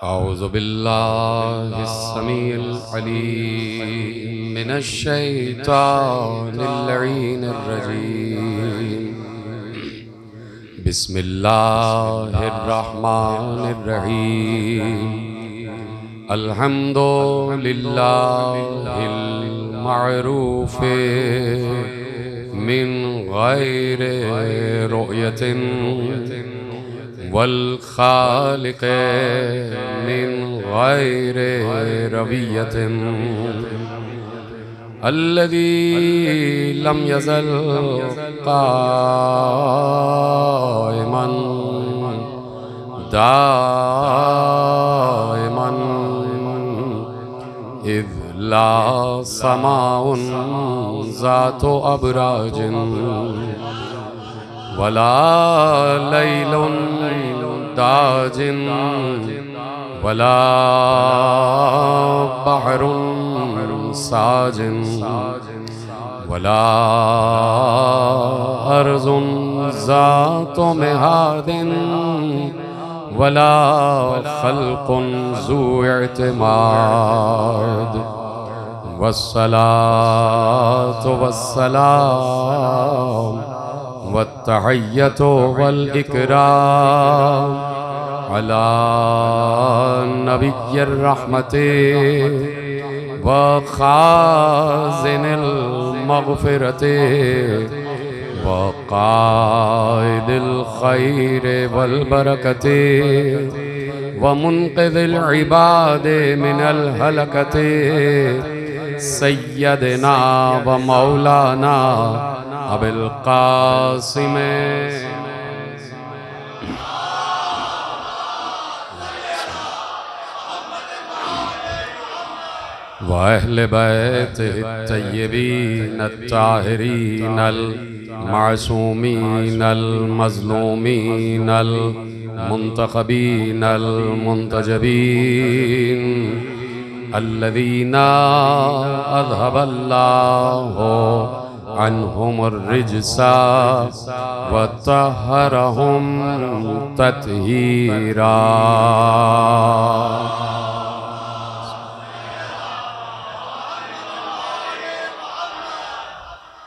औज़ु बिल्लाहिस समीइल अलीम मिनश शैतानिर लईनिर रजीम। बिस्मिल्लाहिर रहमानिर रहीम। अल्हम्दुलिल्लाहिल मअरूफ़े मिन गैरि रुयतिन वल खालिक़े मिन गैरि रवियतिन अल्लज़ी लम यज़ल क़ाइमन दाइमन इज़ ला समाउन ज़ातु अबराजिन वला लैलुन दाजिन वला बहरुन साजिन वला अर्ज़ुन ज़ातु मिहादिन वला खल्क़ुन ज़ू इअ्तिमाद वस्सलातु वस्सलाम वत्तहिय्यतु वल इकराम अला नबिय्यिर रहमति व खाज़िनिल मग़फ़िरति व क़ाइदिल ख़ैरि वल बरकति व मुन्क़िज़िल इबादि मिनल हलकति सय्यदना व मौलाना अबिल क़ासिम व अहले बैतिहि तय्यबीन अत्ताहिरीन अल मासूमीन अल मज़लूमीन अल मुंतखबीन अल मुंतजबीन अल्लज़ीना अज़हबल्लाहु अन्हुमुर रिज्सा व तहहरहुम तत्हीरा।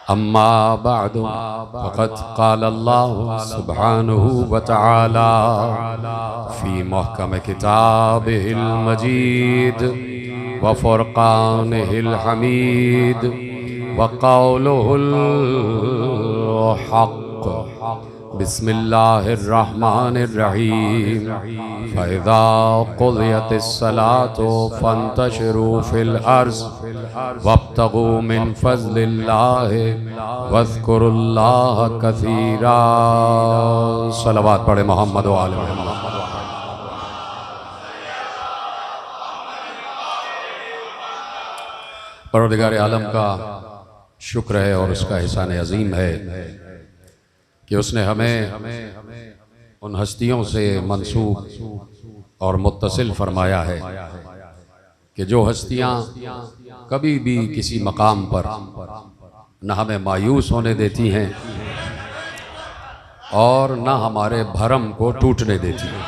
अम्मा बअदु फ़क़द क़ाल अल्लाहु सुब्हानहु व तआला फ़ी मुहकम किताबिहिल मजीद व फ़ुरक़ानिहिल हमीद व क़ौलुहुल हक़्क़। बिस्मिल्लाहिर रहमानिर रहीम। फ़इज़ा क़ुज़ियतिस सलातु फ़ंतशिरू फ़िल अर्ज़ वब्तगू मिन फ़ज़्लिल्लाहि वज़्कुरुल्लाह कसीरा। सलवात पढ़े मोहम्मद व आले मोहम्मद। परवरदिगार आलम का शुक्र है और उसका एहसान अज़ीम है कि उसने हमें उन हस्तियों से मंसूब और मुत्तसिल फरमाया है कि जो हस्तियाँ कभी भी किसी मकाम पर न हमें मायूस होने देती हैं और न हमारे भरम को टूटने देती हैं।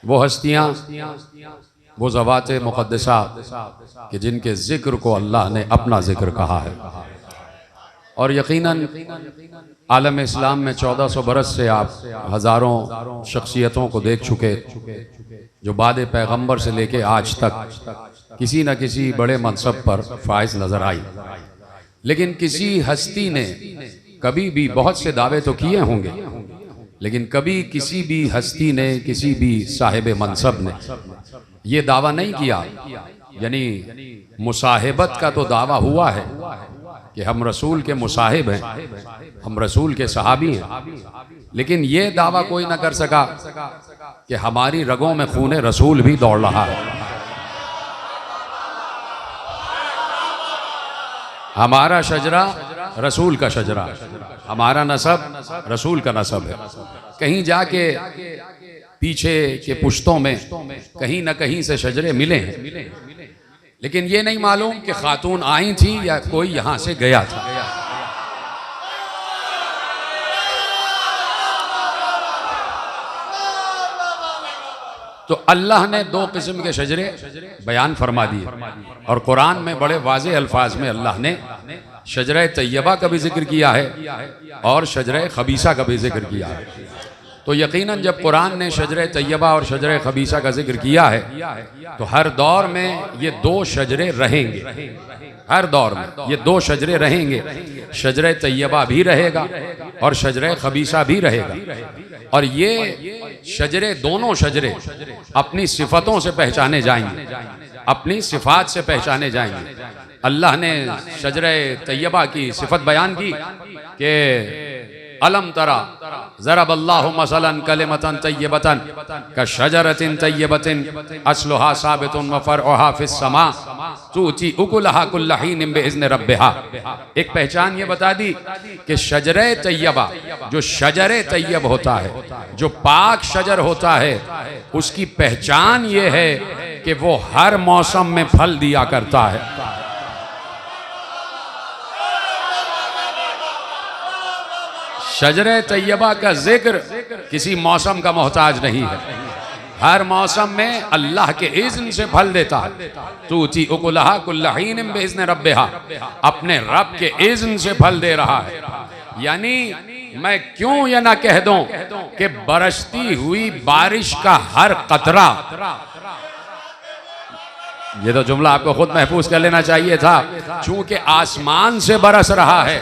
वो हस्तियाँ, वो ज़वात मुक़द्दसा कि जिनके ज़िक्र को अल्लाह ने अपना ज़िक्र कहा है। और यकीनन आलम इस्लाम में 1400 बरस से आप हज़ारों शख्सियतों को देख चुके जो बाद पैगंबर से लेके आज तक किसी न किसी बड़े मनसब पर फाइज नज़र आई, लेकिन किसी हस्ती ने कभी भी, बहुत से दावे तो किए होंगे, लेकिन कभी किसी भी हस्ती ने, किसी भी साहिब मनसब ने ये दावा नहीं किया, यानी मुसाहिबत का तो दावा हुआ है कि हम रसूल के मुसाहिब हैं, हम रसूल के सहाबी हैं, लेकिन ये दावा कोई ना कर सका कि हमारी रगों में खून रसूल भी दौड़ रहा है। हमारा शजरा रसूल का शजरा, हमारा नसब रसूल का नसब है। कहीं जाके पीछे के पुश्तों में कहीं न कहीं से शजरे मिले हैं, लेकिन ये नहीं मालूम कि खातून आई थी या कोई यहाँ से गया था। तो अल्लाह ने दो किस्म के शजरे बयान फरमा दिए और कुरान में बड़े वाज़ेह अल्फाज में अल्लाह ने शजरे तैयबा का भी जिक्र किया है और शजरे खबीसा का भी जिक्र किया है। तो यकीनन जब कुरान ने शजरे तैयबा और शजरे खबीसा का जिक्र किया है तो हर दौर में ये दो शजरे रहेंगे, हर दौर में ये दो शजरे रहेंगे। शजरे तैयबा भी रहेगा और शजरे खबीसा भी रहेगा और ये शजरे, दोनों शजरे अपनी सिफतों से पहचाने जाएंगे, अपनी सिफात से पहचाने जाएंगे। अल्लाह ने शजरे तैयबा की सिफत बयान की कि अलम तरा ज़रबल्लाहु मसलन कलिमतन तय्यबतन का शजरतिन तय्यबतिन अस्लुहा साबितुन व फरउहा फिस्समा तुती उकुलहा कुल्ल हीन बिइज़्नि रब्बिहा। एक पहचान ये बता दी कि शजरे तय्यबा, जो शजरे तय्यब होता है, जो पाक शजर होता है, उसकी पहचान ये है कि वो हर मौसम में फल दिया करता है। शजरे तैयबा का जिक्र किसी मौसम का मोहताज नहीं है, हर मौसम में अल्लाह के इज़्न से फल देता है। तुती उकुलहा कुल्ल हीन बिइज़्नि रब्बिहा, अपने रब के इज़्न से फल दे रहा है। यानी मैं क्यों ये ना कह दूं कि बरसती हुई बारिश का हर कतरा, ये तो जुमला आपको खुद महफूज कर लेना चाहिए था, चूंकि आसमान से बरस रहा है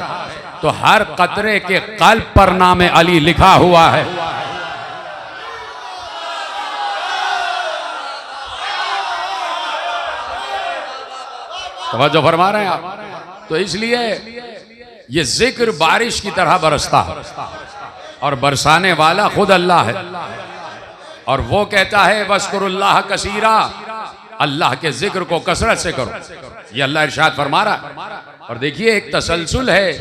तो हर कतरे के कल्ब पर नामे अली लिखा हुआ है। तवज्जो फरमा रहे हैं आप? तो इसलिए ये जिक्र बारिश की तरह बरसता है और बरसाने वाला खुद अल्लाह है और वो कहता है वज़्कुरुल्लाह कसीरा, अल्लाह के जिक्र को कसरत से करो। ये अल्लाह इरशाद फरमा रहा है। और देखिए एक तसलसल है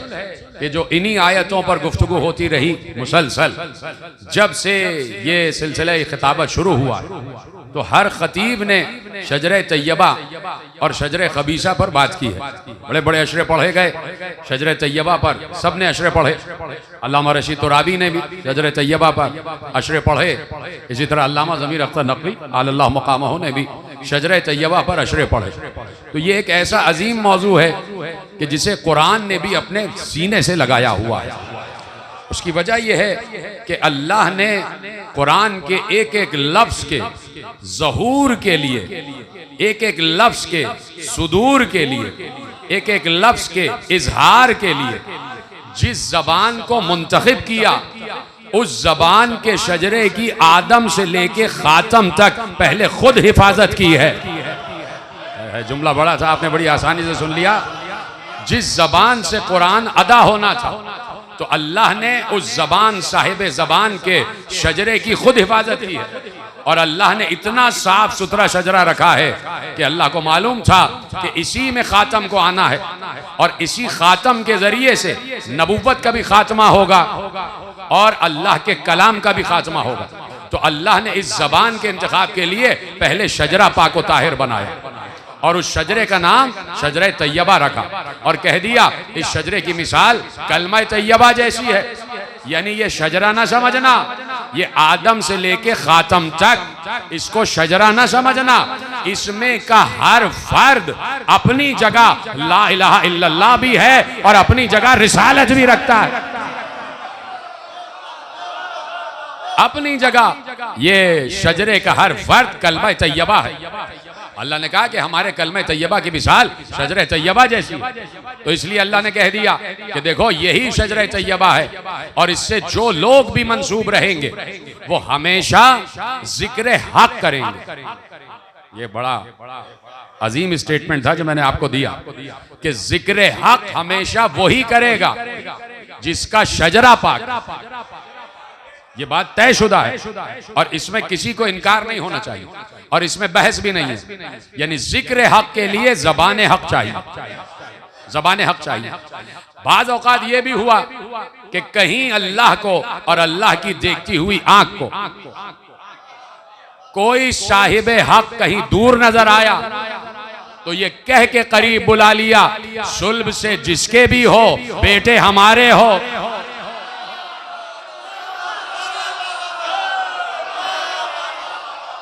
कि जो इन्हीं आयतों पर गुफ्तगू होती रही मुसलसल, जब से ये सिलसिला खिताबत शुरू हुआ तो हर खतीब ने शजरे तैयबा और शजरे खबीसा पर बात की है। बड़े बड़े अशरे पढ़े गए शजरे तैयबा पर, सब ने अशरे पढ़े। अल्लामा रशीद तुराबी ने भी शजरे तैयबा पर अशरे पढ़े, इसी तरह अल्लामा ज़मीर अख्तर नकवी आलल्लाह मकामहू ने भी शजरे तैयबा पर अशरे पढ़े। तो ये एक ऐसा अजीम मौजू है कि जिसे कुरान ने भी अपने सीने से लगाया हुआ है। उसकी वजह यह है कि अल्लाह ने कुरान के एक एक लफ्ज के ज़हूर के लिए, एक एक लफ्ज के सुदूर के लिए, एक एक लफ्ज के इजहार के लिए जिस जबान को मुंतखब किया, उस जबान के शजरे की आदम से लेके खातम तक पहले खुद हिफाजत की है। जुमला बड़ा था, आपने बड़ी आसानी से सुन लिया। जिस जबान से कुरान अदा होना था तो अल्लाह ने उस जबान, साहिब जबान के शजरे की खुद हिफाजत की है। और अल्लाह ने इतना साफ सुथरा शजरा रखा है कि अल्लाह को मालूम था कि इसी में खातम को आना है और इसी खातम के जरिए से नबूवत का भी खात्मा होगा और अल्लाह के कलाम का भी खात्मा होगा। तो अल्लाह ने इस जबान के इंतखाब के लिए पहले शजरा पाक व ताहिर बनाया और उस शजरे का नाम शजरे तैयबा रखा और कह दिया इस शजरे की मिसाल कलमा तैयबा जैसी है। यानी ये शजरा ना समझना, ये आदम से लेके खातम तक इसको शजरा ना समझना, इसमें का हर फर्द अपनी जगह ला इलाहा इल्लल्लाह भी है और अपनी जगह रिसालत भी रखता है। अपनी जगह ये शजरे का हर फर्द कलमा तैयबा है। अल्लाह ने कहा कि हमारे कलमे तैयबा की मिसाल शजरे तैयबा जैसी। तो इसलिए अल्लाह ने कह दिया कि देखो यही शजरे तैयबा है और इससे जो लोग भी मंसूब रहेंगे वो हमेशा जिक्र हक करेंगे। ये बड़ा अजीम स्टेटमेंट था जो मैंने आपको दिया कि जिक्र हक हमेशा वही करेगा जिसका शजरा पाक। ये बात तयशुदा है और इसमें किसी को इनकार नहीं होना चाहिए और इसमें बहस भी नहीं है। यानी जिक्र हक के लिए जबान हक चाहिए, जबान हक चाहिए। बाज़ औक़ात ये भी हुआ कि कहीं अल्लाह को और अल्लाह की देखती हुई आंख को कोई साहिबे हक कहीं दूर नजर आया तो ये कह के करीब बुला लिया, सुल्ब से जिसके भी हो बेटे हमारे हो।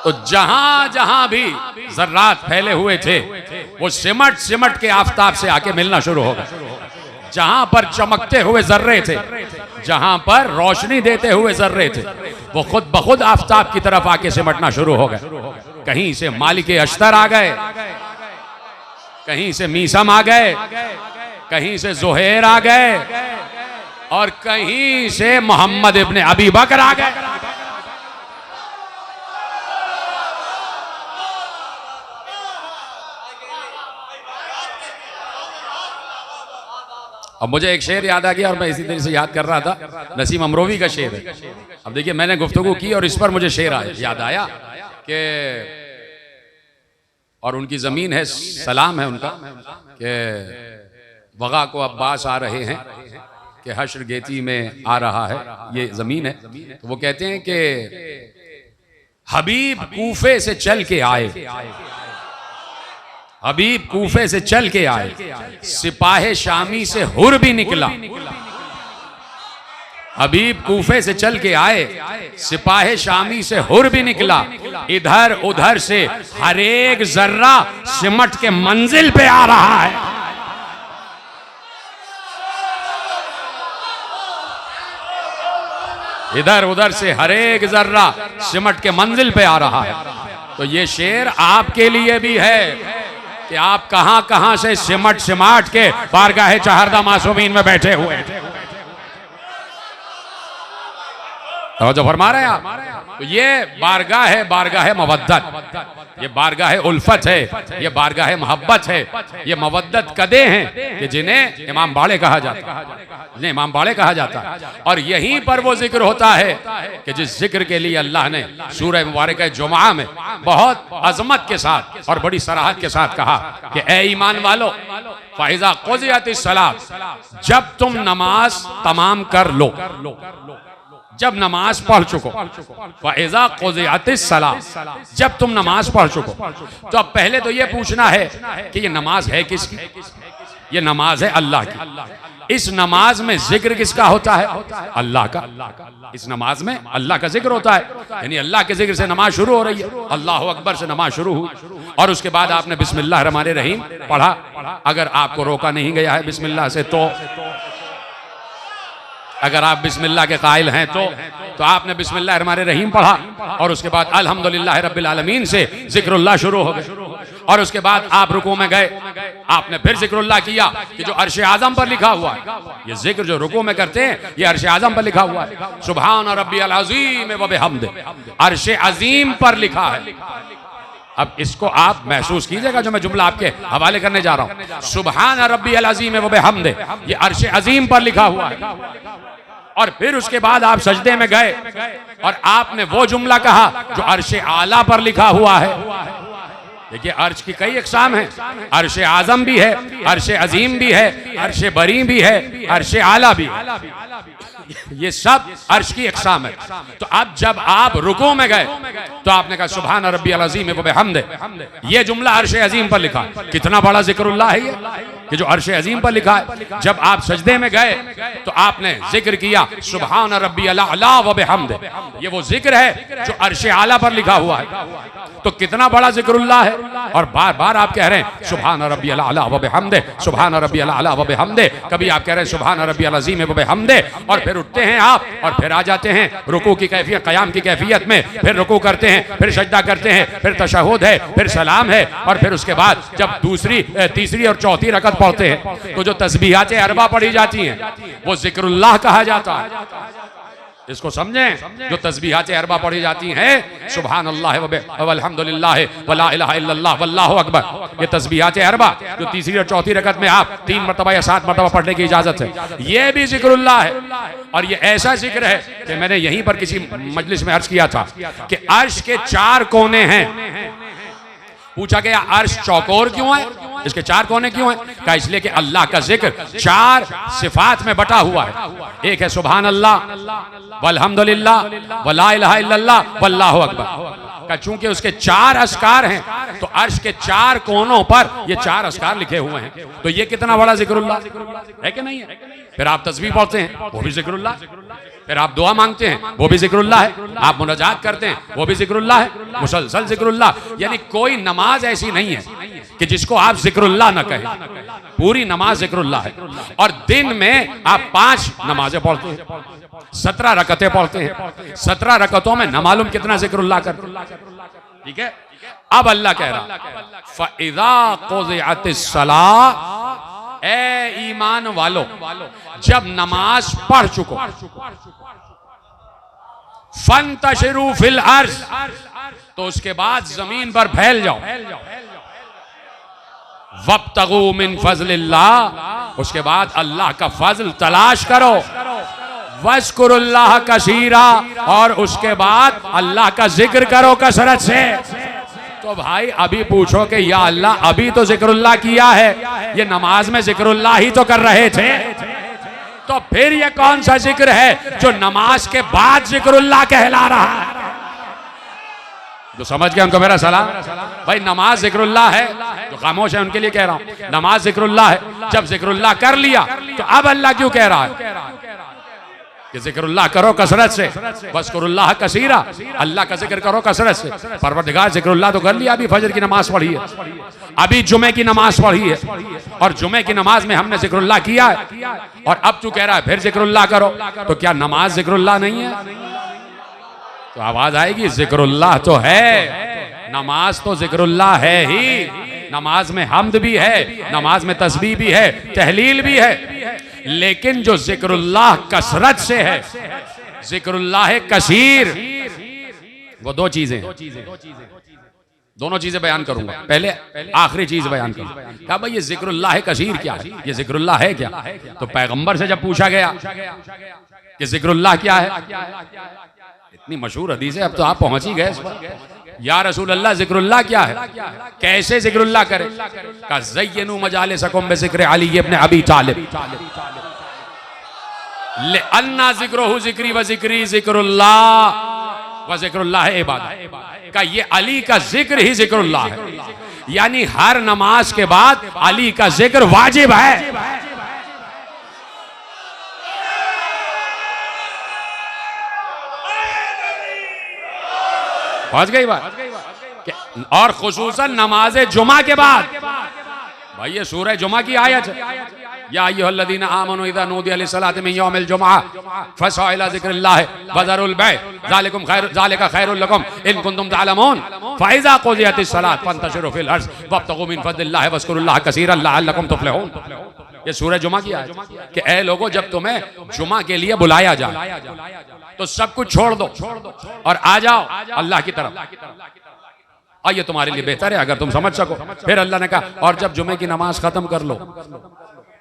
तो तो जहां जहां भी जर्रात फैले हुए थे वो सिमट सिमट के आफताब से आके मिलना शुरू हो गए। जहां पर चमकते हुए जर्रे थे, जहां पर रोशनी देते हुए जर्रे थे, वो खुद ब खुद आफताब की तरफ आके सिमटना शुरू हो गए। कहीं से मालिक अश्तर आ गए, कहीं से मीसम आ गए, कहीं से जुहैर आ गए और कहीं से मोहम्मद इब्ने अबी बकर आ गए। अब मुझे एक शेर याद आ गया और मैं इसी तरह से याद कर रहा था, नसीम अमरोवी का शेर है। अब देखिए मैंने गुफ्तगू की और इस पर मुझे शेर याद आया कि और उनकी ज़मीन है, सलाम है उनका कि वगा को अब्बास आ रहे हैं कि हश्र गेती में आ रहा है, ये ज़मीन है। तो वो कहते हैं कि हबीब कूफे से चल के आए, हबीब कूफे से चल के आए, सिपाहे शामी से हुर भी निकला। हबीब कूफे से चल के आए, सिपाहे शामी से हुर भी निकला। इधर उधर से हर एक जर्रा सिमट के मंजिल पे आ रहा है। इधर उधर से हर एक जर्रा सिमट के मंजिल पे आ रहा है। तो ये शेर आपके लिए भी है कि आप कहां कहां से सिमट सिमाट के बारगाह चहरदा मासूमीन में बैठे हुए हैं। तो जो फरमा रहे हैं आप, तो ये बारगाह है, बारगाह है मवद्दत, ये बारगाह है उल्फत है, ये बारगाह है मोहब्बत है, ये मवद्दत कदे हैं कि जिन्हें इमाम बाड़े कहा जाता है, जिन्हें इमाम बाड़े कहा जाता है। और यहीं पर वो जिक्र होता है कि जिस जिक्र के लिए अल्लाह ने सूरह मुबारक जुमा में बहुत अजमत के साथ और बड़ी सराहत के साथ कहा कि ए ईमान वालो, फ़इज़ा क़ुज़ियतिस सलात, जब तुम नमाज तमाम कर लो, जब नमाज पढ़ चुको, फ़इज़ा क़ुज़ियतिस सलात, जब तुम नमाज पढ़ चुको। तो अब पहले तो ये पूछना है कि ये नमाज है किसकी? ये नमाज है अल्लाह की। इस नमाज में जिक्र किसका होता है? अल्लाह का। इस नमाज में अल्लाह का जिक्र होता है, यानी अल्लाह के जिक्र से नमाज शुरू हो रही है। अल्लाह अकबर से नमाज शुरू हुई और उसके बाद आपने बिस्मिल्लाह रहमानिर रहीम पढ़ा। अगर आपको रोका नहीं गया है बिस्मिल्लाह से, तो अगर आप बिस्मिल्लाह के कायल हैं तो आपने बिस्मिल्लाह रहमानिर रहीम पढ़ा और उसके बाद अल्हम्दुलिल्लाह रब्बिल आलमीन से जिक्रुल्लाह शुरू हो गए। और उसके बाद आप रुकू में गए, आपने फिर जिक्रुल्लाह किया कि जो अर्श आज़म पर लिखा हुआ है, ये जिक्र जो रुकू में करते हैं ये अर्श आज़म पर लिखा हुआ है। सुभान रब्बियल अज़ीम व बिहम्दि, अर्श अज़ीम पर लिखा है। अब इसको आप महसूस कीजिएगा जो मैं जुमला आपके हवाले करने जा रहा हूं। सुभान रब्बियल अज़ीम व बिहम्दि, ये अर्श अज़ीम पर लिखा हुआ है। और फिर उसके बाद आप सजदे में गए और आपने वो जुमला कहा जो अर्श आला पर लिखा हुआ है। देखिए अर्श की कई अक़साम हैं, अर्श आज़म भी है, अर्श अज़ीम भी है, अर्श बरी भी है, अर्श आला भी है। ये सब अर्श की अक़साम है। तो अब जब आप रुकू में गए तो आपने कहा सुभान रब्बियल अज़ीम व बिहम्दि, ये जुमला अर्श अज़ीम पर लिखा। कितना बड़ा जिक्रुल्लाह है ये कि जो अर्श अज़ीम पर लिखा है। जब आप सजदे में गए तो आपने जिक्र किया सुभान रब्बियल आला व बिहम्दि, ये वो जिक्र है जो अर्श आला पर लिखा हुआ है। तो कितना बड़ा जिक्रुल्लाह है। और बार बार आप कह रहे हैं सुभान रब्बियल आला व बिहम्दि, सुभान रब्बियल आला व बिहम्दि। कभी आप कह रहे हैं सुभान रब्बियल अज़ीम व बिहम्दि और फिर उठते हैं आप और फिर आ जाते हैं रुकू की कैफियत, क़याम की कैफियत में। फिर रुकू करते हैं, फिर सजदा करते हैं, फिर तशहुद है, फिर सलाम है। और फिर उसके बाद जब दूसरी, तीसरी और चौथी रकत पढ़ते हैं तो जो तस्बीहात अरबा पढ़ी जाती हैं वो जिक्रुल्लाह कहा जाता है। इसको समझें, जो तस्बीहात अरबा पढ़ी जाती हैं सुभान अल्लाह व अल्हम्दुलिल्लाह व ला इलाहा इल्लल्लाह वल्लाहु अकबर, ये तस्बीहात अरबा जो तीसरी और चौथी रकत में आप 3 मरतबा या 7 मरतबा पढ़ने की इजाजत है, ये भी जिक्रुल्लाह है। और ये ऐसा जिक्र है कि मैंने यहीं पर किसी मजलिस में अर्ज किया था कि अर्श के 4 कोने हैं। पूछा गया अर्श चौकोर क्यों है, इसके 4 कोने क्यों हैं? कहा इसलिए कि अल्लाह का जिक्र 4 सिफात में बटा हुआ है। एक है सुभान अल्लाह वल्हम्दुलिल्लाह व ला इलाहा इल्लल्लाह वल्लाहु अकबर, का चूंकि उसके 4 अस्कार हैं तो अर्श के 4 कोनों पर ये 4 अस्कार लिखे हुए हैं, तो ये कितना बड़ा जिक्रुल्लाह है कि नहीं है। फिर आप तस्बीह पढ़ते हैं वो भी जिक्रुल्लाह, फिर आप दुआ मांगते हैं वो भी जिक्रुल्लाह है, आप मुनाजात करते हैं वो भी जिक्रुल्लाह है, मुसलसल जिक्रुल्लाह। यानी कोई नमाज ऐसी नहीं है कि जिसको आप जिक्रुल्लाह ना कहें, पूरी नमाज जिक्रुल्लाह है। और दिन में आप 5 नमाजें पढ़ते हैं, 17 रकतें पढ़ते हैं, 17 रकतों में न मालूम कितना जिक्रुल्लाह करते। ठीक है, अब अल्लाह कह रहा फ़इज़ा क़ुज़िअतिस सलाह, ए ईमान वालों जब नमाज पढ़ चुको, फंतशिरू फिल अर्ज़, तो उसके बाद जमीन पर फैल जाओ, वब्तगू मिन फज़लिल्लाह, उसके बाद अल्लाह का फजल तलाश करो, वज़्कुरुल्लाह कसीरा, और उसके बाद अल्लाह का जिक्र करो कसरत से। तो भाई अभी पूछो कि या अल्लाह अभी तो जिक्रुल्लाह किया है, ये नमाज में जिक्रुल्लाह ही तो कर रहे थे, तो फिर ये कौन सा जिक्र है जो नमाज के बाद जिक्रुल्लाह कहला रहा है। जो समझ गए उनको मेरा सलाम। भाई नमाज जिक्रुल्लाह है, जो खामोश है उनके लिए कह रहा हूं, नमाज जिक्रुल्लाह है। जब जिक्रुल्लाह कर लिया तो अब अल्लाह क्यों कह रहा है कि जिक्रुल्लाह करो कसरत से, वज़्कुरुल्लाह कसीरा, अल्लाह का जिक्र करो कसरत से। परवरदिगार जिक्रुल्लाह तो कर लिया, अभी फजर की नमाज पढ़ी है, अभी जुमे की नमाज पढ़ी है, और जुमे की नमाज में हमने जिक्रुल्लाह किया है, और अब तू कह रहा है फिर जिक्रुल्लाह करो, तो क्या नमाज जिक्रुल्लाह नहीं है? तो आवाज आएगी जिक्रुल्लाह तो है, नमाज तो जिक्रुल्लाह है ही, नमाज में हम्द भी है, नमाज में तस्बीह भी है, तहलील भी है, लेकिन जो जिक्रुल्लाह कसरत से है, जिक्रुल्लाह कसीर, वो 2 चीजें, दोनों चीजें बयान करूंगा। पहले आखिरी चीज बयान करूंगा। कहा भाई ये जिक्रुल्लाह कसीर क्या है, ये जिक्रुल्लाह है क्या? तो पैगंबर से जब पूछा गया कि जिक्रुल्लाह क्या है, इतनी मशहूर हदीस है, अब तो आप पहुंच ही गए इस पर। या रसूल अल्लाह जिक्रुल्लाह क्या है, कैसे जिक्रुल्लाह करे? का ज़य्यनू मजालिसकुम बिज़िक्र अली इब्न अबी तालिब लिअन्ना ज़िक्रुहु ज़िक्री व ज़िक्री ज़िक्रुल्लाह व ज़िक्रुल्लाह इबादत। का ये अली का जिक्र ही जिक्रुल्लाह है, यानी हर नमाज के बाद अली का जिक्र वाजिब है। पहुंच गई बात। और खुसूसन नमाज जुमा के बाद, भाई ये सूरह जुमा की आयत है, या अय्युहल्लज़ीना आमनू इज़ा नूदिया लिस्सलाति मिन यौमिल जुमआ फसअू इला ज़िक्रिल्लाह वज़रुल बै' ज़ालिका खैरुल लकुम इन कुंतुम तअलमून फ़इज़ा क़ुज़ियतिस सलात फंतशिरू फ़िल अर्ज़ वब्तगू मिन फ़ज़लिल्लाह वज़्कुरुल्लाह कसीरन लअल्लकुम तुफ़्लिहून। ये सूरह जुमा की आयत कि ए लोगों जब तुम्हें जुमा के लिए बुलाया जाए तो सब कुछ छोड़ दो और आ जाओ अल्लाह की तरफ, और ये तुम्हारे लिए बेहतर है अगर तुम समझ सको। फिर अल्लाह ने कहा और जब जुमे की नमाज खत्म कर लो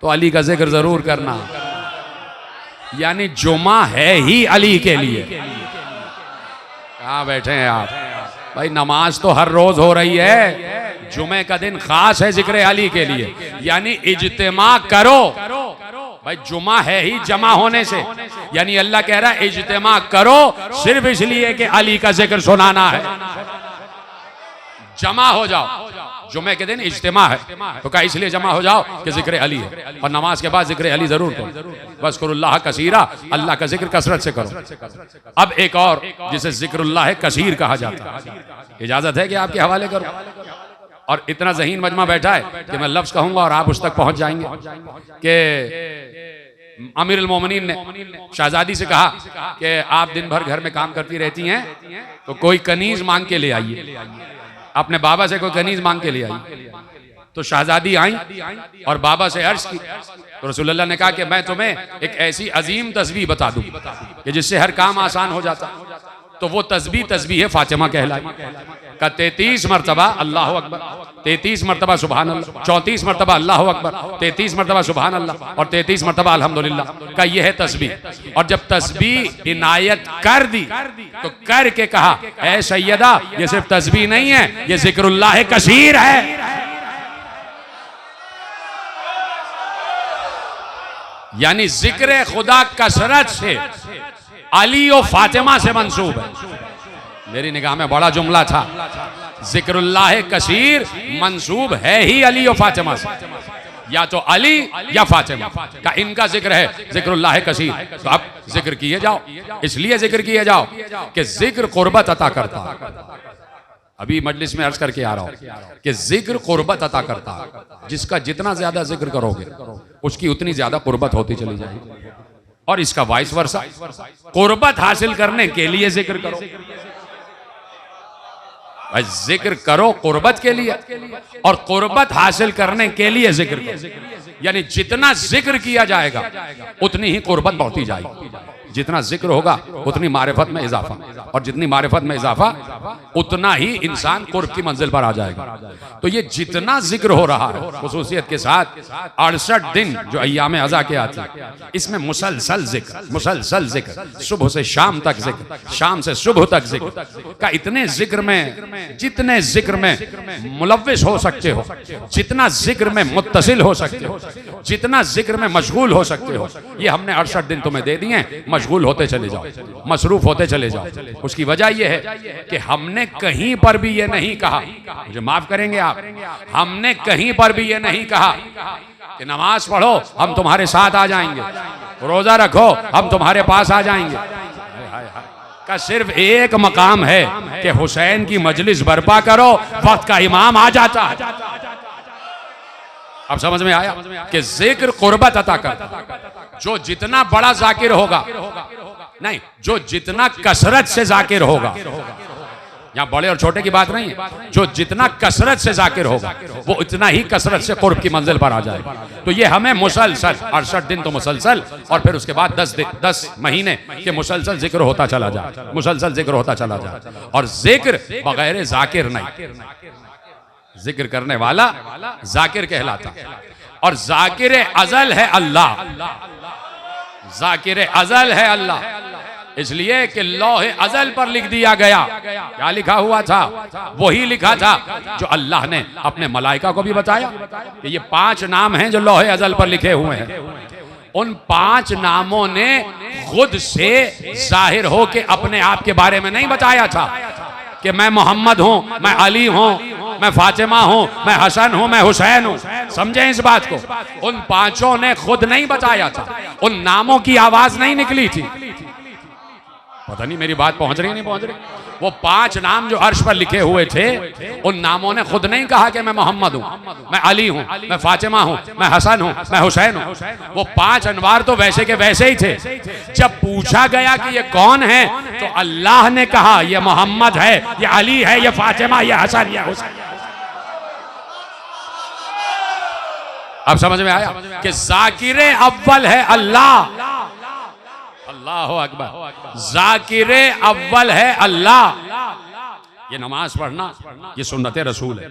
तो अली का जिक्र जरूर करना, यानी जुमा है ही अली के लिए। कहाँ बैठे हैं आप भाई, नमाज तो हर रोज हो रही है, जुमे का दिन खास है जिक्र अली के लिए, यानी इज्तिमा करो भाई, जुमा है ही जमा होने से, यानी अल्लाह कह रहा है इज्तिमा करो सिर्फ इसलिए कि अली का जिक्र सुनाना है, जमा हो जाओ। जुमे के दिन इज्तिमा है तो कहा इसलिए जमा हो जाओ कि जिक्र अली है, और नमाज के बाद जिक्र अली जरूर करो, वज़्कुरुल्लाह कसीरा, अल्लाह का जिक्र कसरत से करो। अब एक और जिसे जिक्रुल्लाह कसीर कहा जाता है, इजाजत है कि आपके हवाले करो। और इतना ज़हीन मजमा बैठा है कि मैं लफ्ज कहूंगा और आप उस तक पहुंच जाएंगे कि अमीरुल मोमिनीन ने शहजादी से कहा कि आप दिन भर घर में काम करती रहती हैं तो कोई कनीज मांग के ले आइए, अपने बाबा से कोई कनीज मांग के ले आई। तो शहजादी आई और बाबा से अर्ज की, तो रसूलुल्लाह ने कहा कि मैं तुम्हें एक ऐसी अजीम तस्बीह बता दूं कि जिससे हर काम आसान हो जाता, तो वो तस्बीह है फातिमा कहलाई का 33 मरतबा अल्लाह अकबर, 33 मरतबा सुभान अल्लाह, 34 मरतबा अल्लाह अकबर, 33 मरतबा सुभान अल्लाह और 33 मरतबा अल्हम्दुलिल्लाह का यह है तस्बीह। और जब तस्बीह इनायत कर दी तो कर के कहा ऐ सैयदा ये सिर्फ तस्बीह नहीं है, ये जिक्रुल्लाह कसीर है, यानी जिक्र खुदा कसरत से अली और फातिमा से मंसूब है। मेरी निगाह में बड़ा जुमला था। जिक्रुल्लाह कसीर मंसूब है ही अली और फातिमा से, या तो अली या फातिमा का इनका जिक्र है जिक्रुल्लाह कसीर। तो अब जिक्र किए जाओ, इसलिए जिक्र किए जाओ कि जिक्र कुर्बत अता करता। अभी मजलिस में अर्ज करके आ रहा हूं कि जिक्र कुर्बत अता करता। जिसका जितना ज्यादा जिक्र करोगे उसकी उतनी ज्यादा कुर्बत होती चली जाएगी, और इसका वाइस वर्सा। कुर्बत हासिल करने के लिए जिक्र करो, भाई जिक्र करो कुर्बत के लिए, और कुर्बत हासिल करने के लिए जिक्र करो। यानी जितना जिक्र किया जाएगा उतनी ही कुर्बत बढ़ती जाएगी। जितना जिक्र होगा उतनी मारिफत में इजाफा, और जितनी मारिफत में इजाफा उतना ही इंसान कुर्ब की मंजिल पर आ जाएगा। तो ये जितना जिक्र हो रहा है खुसूसियत के साथ 68 दिन जो अय्याम अज़ा के आते हैं, इसमें मुसलसल जिक्र, सुबह से शाम तक जिक्र, शाम से सुबह तक जिक्र का। इतने जिक्र में, जितने जिक्र में मुलव्विस हो सकते हो, जितना जिक्र में मुत्तसिल हो सकते हो, जितना जिक्र में मशगूल हो सकते हो, ये हमने 68 दिन तुम्हें दे दिए। मशगूल होते चले जाओ, मसरूफ होते चले जाओ। उसकी वजह यह है कि हमने कहीं पर भी ये नहीं कहा, मुझे माफ करेंगे आप, हमने कहीं पर भी ये नहीं कहा कि नमाज पढ़ो हम तुम्हारे साथ आ जाएंगे, रोजा रखो हम तुम्हारे पास आ जाएंगे। का सिर्फ एक मकाम है कि हुसैन की मजलिस बर्पा करो, वक्त का इमाम आ जाता है। अब समझ में आया कि जिक्र कुर्बत अता करता। जो जितना बड़ा जाकिर होगा, नहीं, जो जितना कसरत से जाकिर होगा, यहाँ बड़े और छोटे की बात नहीं है, जो जितना कसरत से जाकिर होगा वो इतना ही कसरत से कुर्ब की मंजिल पर आ जाएगा। तो ये हमें मुसलसल 68 दिन तो मुसलसल, और फिर उसके बाद 10 महीने के मुसलसल जिक्र होता चला जाए, मुसलसल जिक्र होता चला जाए। और जिक्र बगैर जाकिर नहीं, जिक्र करने वाला जाकिर कहलाता। और जाकिर अजल है अल्लाह, जाकिर अजल है अल्लाह, इसलिए कि लौहे अजल पर लिख दिया गया। क्या लिखा हुआ था? वही लिखा था जो अल्लाह ने अपने मलाइका को भी बताया कि ये 5 नाम हैं जो लौहे अजल पर लिखे हुए हैं। उन 5 नामों ने खुद से जाहिर हो के अपने आप के बारे में नहीं बताया था कि मैं मोहम्मद हूं, मैं अली हूं, मैं फातिमा हूं, मैं हसन हूं, मैं हुसैन हूं। समझे इस बात को? उन 5 ने खुद नहीं बताया था, उन नामों की आवाज नहीं निकली थी। पता नहीं मेरी बात पहुंच रही नहीं पहुंच रही। वो 5 नाम जो अर्श पर लिखे हुए थे, उन नामों ने खुद नहीं कहा कि मैं मोहम्मद हूं, मैं अली हूं, मैं फातिमा हूं, मैं हसन हूं, मैं हुसैन हूं। वो 5 अनवार तो वैसे के वैसे ही थे। जब पूछा गया कि ये कौन है, तो अल्लाह ने कहा ये मोहम्मद है, ये अली है, ये फातिमा, ये हसन, ये हुसैन। अब समझ में आया कि जाकिर अव्वल है अल्लाह। अल्लाह अकबर, जाकिर अव्वल है अल्लाह। ये नमाज पढ़ना ये सुन्नत रसूल है,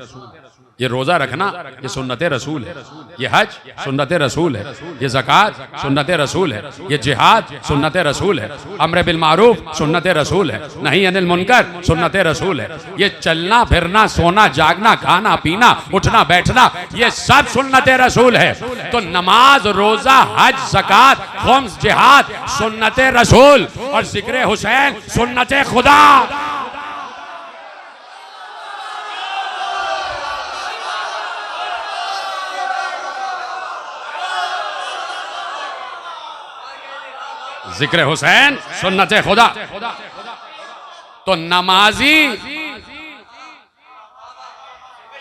ये रोजा रखना ये सुन्नत रसूल है, ये हज सुन्नत रसूल है, ये ज़कात सुन्नत रसूल है, ये जिहाद सुन्नत रसूल है, अम्र बिल मारूफ सुन्नत रसूल है, नहीं अनिल मुनकर सुन्नत रसूल है। ये चलना फिरना, सोना जागना, खाना पीना, उठना बैठना, ये सब सुन्नत रसूल है। तो नमाज, रोजा, हज, ज़कात, खुम्स, जिहाद सुन्नत रसूल, और जिक्र हुसैन सुन्नत खुदा। जिक्र हुसैन सुन्नत खुदा। तो नमाजी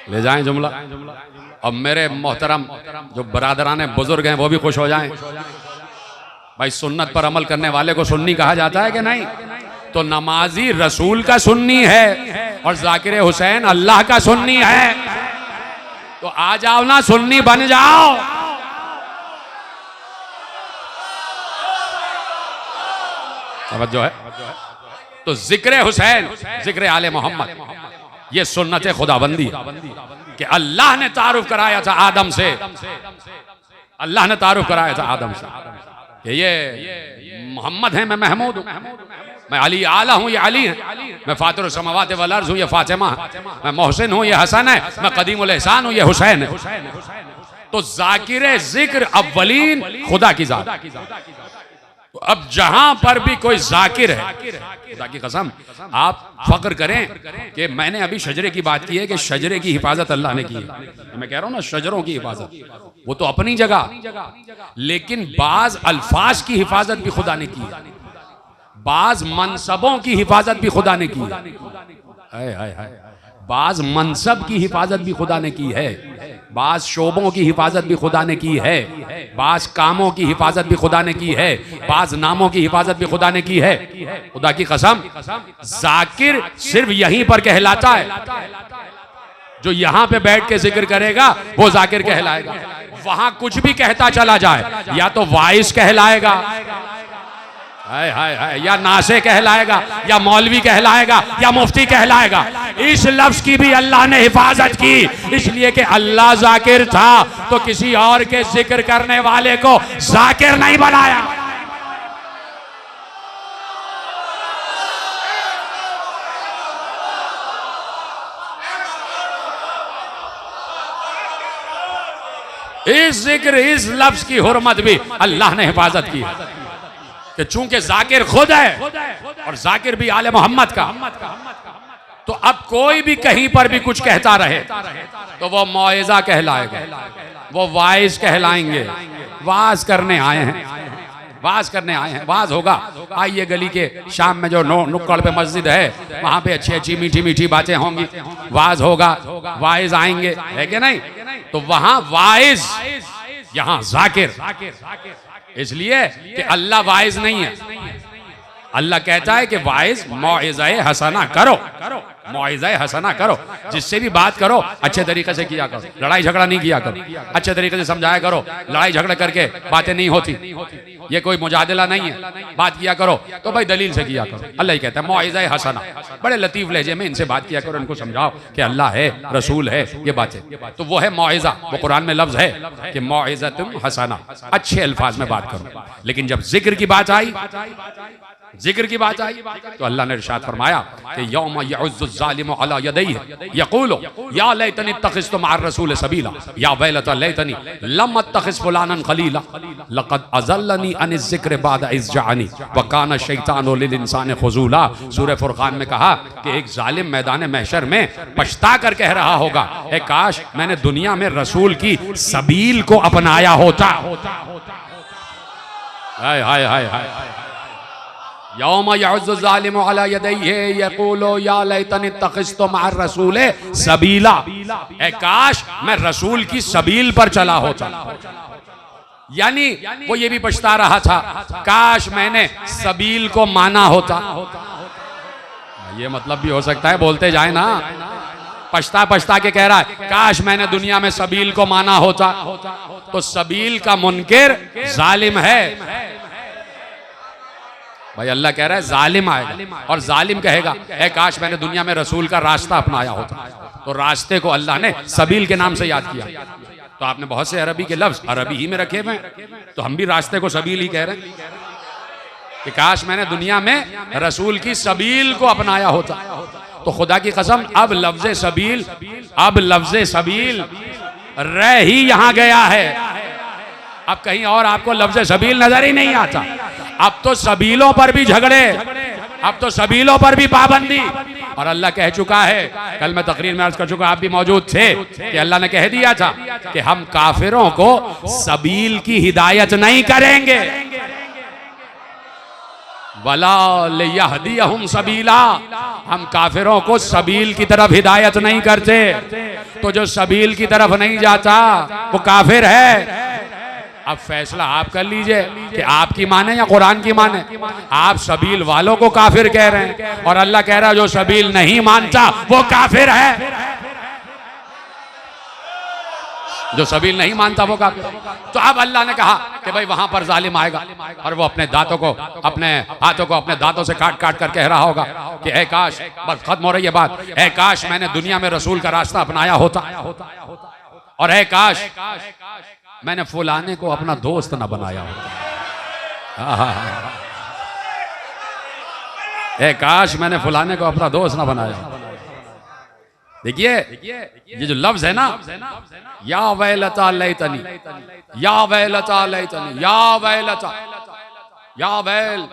ले जाएं जुमला। अब मेरे मोहतरम जो बरादरान बुजुर्ग हैं वो भी खुश हो जाएं। भाई सुन्नत पर अमल करने वाले को सुन्नी कहा जाता है कि नहीं? तो नमाजी रसूल का सुन्नी है और जाकिर हुसैन अल्लाह का सुन्नी है। तो आ जाओ ना, सुन्नी बन जाओ। समझो है? तो जिक्र हुसैन, जिक्र आले मोहम्मद, ये सुन्नत खुदाबंदी कि अल्लाह ने तारुफ कराया था आदम से, अल्लाह ने तारुफ कराया था आदम से कि ये मोहम्मद है, मैं महमूद हूं, मैं अली आला हूं, ये अली है, मैं फातिर समावात वल अर्ज़ हूं, ये फातिमा है, मैं मोहसिन हूं, ये हसन है, मैं कदीमुल एहसान हूं, ये हुसैन है। तो जाकिर जिक्र अव्वलीन खुदा की जात। अब जहां पर भी कोई जाकिर है, खुदा की कसम आप फख्र करें कि मैंने अभी शजरे की बात की है कि शजरे की हिफाजत अल्लाह ने की है। मैं कह रहा हूं ना शजरों की हिफाजत, वो तो अपनी जगह, लेकिन बाज अल्फाज की हिफाजत भी खुदा ने की है, बाज मनसबों की हिफाजत भी खुदा ने की है, बाज मनसब की हिफाजत भी खुदा ने की है, बाज शोबों की हिफाजत भी खुदा ने की है, बाज कामों की हिफाजत भी खुदा ने की है, बाज नामों की हिफाजत भी खुदा ने की है। खुदा की कसम जाकिर सिर्फ यहीं पर कहलाता है, जो यहां पे बैठ के जिक्र करेगा वो जाकिर कहलाएगा। वहां कुछ भी कहता चला जाए, या तो वाइस कहलाएगा, हाय हाय हाय, या नासे कहलाएगा, या मौलवी कहलाएगा, या मुफ्ती कहलाएगा। इस लफ्ज की भी अल्लाह ने हिफाजत की, इसलिए कि अल्लाह जाकिर था तो किसी और के जिक्र करने वाले को जाकिर नहीं बनाया। इस जिक्र, इस लफ्ज की हुर्मत भी अल्लाह ने हिफाजत की कि चूंकि जाकिर खुद है और जाकिर भी आले मोहम्मद का, तो अब कोई भी कहीं पर भी कुछ कहता रहे तो वो मौइज़ा कहलाएगा, वो वाइज कहलाएंगे। वाज करने आए हैं, वाज करने आए हैं, वाज होगा। आइए गली के शाम में जो नुक्कड़ पे मस्जिद है वहां पे अच्छी अच्छी मीठी मीठी बातें होंगी, वाज होगा, वाइज आएंगे, है कि नहीं? तो वहां वाइज, यहां जाकिर, इसलिए कि अल्लाह वाइज नहीं है। अल्लाह कहता है कि वाइज मौइज़ा हसना करो, मौइज़ा हसना करो, जिससे भी बात करो अच्छे तरीके से किया करो, लड़ाई झगड़ा नहीं किया करो, अच्छे तरीके से समझाया करो। लड़ाई झगड़ा करके बातें नहीं होती, ये कोई मुजादिला नहीं है। बात किया करो तो भाई दलील से किया करो। अल्लाह ही कहता है मौइज़ा हसना, बड़े लतीफ लहजे में इनसे बात किया करो, इनको समझाओ कि अल्लाह है, रसूल है, ये बातें। तो वो है मौइज़ा, वो कुरान में लफ्ज है कि मौइज़तुन हसना, अच्छे अल्फाज में बात करो। लेकिन जब जिक्र की बात आई, जिक्र की बात आई तो अल्लाह ने इरशाद फरमाया कि यौम यउज़्ज़ु ज़ालिमु अला यदैहि यक़ूलु या लैतनी इत्तख़िज़्तु मअर रसूल सबीला या वैलता लैतनी लम अत्तख़िज़ फुलानन ख़लीला लक़द अज़ल्लनी अनिज़ ज़िक्र बअद इज़ जअनी व कान शैतानु लिल इंसानि ख़ुज़ूला। सूरह फुरक़ान में कहा कि एक जालिम मैदान महशर में पछता कर कह रहा होगा, ए काश मैंने दुनिया में रसूल की सबील को अपनाया होता। हाय हाय हाय हाय, यौम यउज़्ज़ु ज़ालिमु अला यदैहि यक़ूलु या लैतनी इत्तख़िज़्तु मअर रसूल सबीला, ए काश मैं रसूल की सबील पर चला होता। यानी वो ये भी पछता रहा था, काश मैंने सबील को माना होता। ये मतलब भी हो सकता है, बोलते जाए ना, पछता पछता के कह रहा है काश मैंने दुनिया में सबील को माना होता। तो सबील का मुनकिर जालिम है भाई। अल्लाह कह रहा है जालिम आएगा और जालिम कहेगा ए काश मैंने दुनिया में रसूल का रास्ता अपनाया होता। तो रास्ते को अल्लाह ने सबील के नाम से याद किया। तो आपने बहुत से अरबी के लफ्ज अरबी ही में रखे हुए, तो हम भी रास्ते को सबील ही कह रहे हैं कि काश मैंने दुनिया में रसूल की सबील को अपनाया होता। तो खुदा की कसम अब लफ्ज सबील, अब लफ्ज सबील रह ही यहां गया है। अब कहीं और आपको लफ्ज सबील नजर ही नहीं आता। अब तो सबीलों पर भी झगड़े, अब तो सबीलों पर भी पाबंदी। और अल्लाह कह चुका है, कल मैं तकरीर में अर्ज कर चुका, आप भी मौजूद थे, कि अल्लाह ने कह दिया था कि हम काफिरों को सबील की हिदायत नहीं करेंगे। वला लियहदियहुम सबीला, हम काफिरों को सबील की तरफ हिदायत नहीं करते। तो जो सबील की तरफ नहीं जाता वो काफिर है। अब फैसला आप कर लीजिए कि आपकी माने या कुरान की माने। आप सबील वालों को काफिर कह रहे हैं और अल्लाह कह रहा है जो सबील नहीं मानता वो काफिर है। जो सबील नहीं मानता वो काफिर। तो अब अल्लाह ने कहा कि भाई वहां पर जालिम आएगा और वो अपने दांतों को, अपने हाथों को अपने दांतों से काट काट कर कह रहा होगा कि ए काश, बस खत्म हो रही है बात, ए काश मैंने दुनिया में रसूल का रास्ता अपनाया होता, और ए काश मैंने फुलाने को अपना दोस्त न बनाया होता। ए काश मैंने फुलाने को अपना दोस्त न बनाया। देखिए ये जो लफ्ज है ना, या वैलता लैतनी, या वैलता लैतनी, या वैलता, या वैल,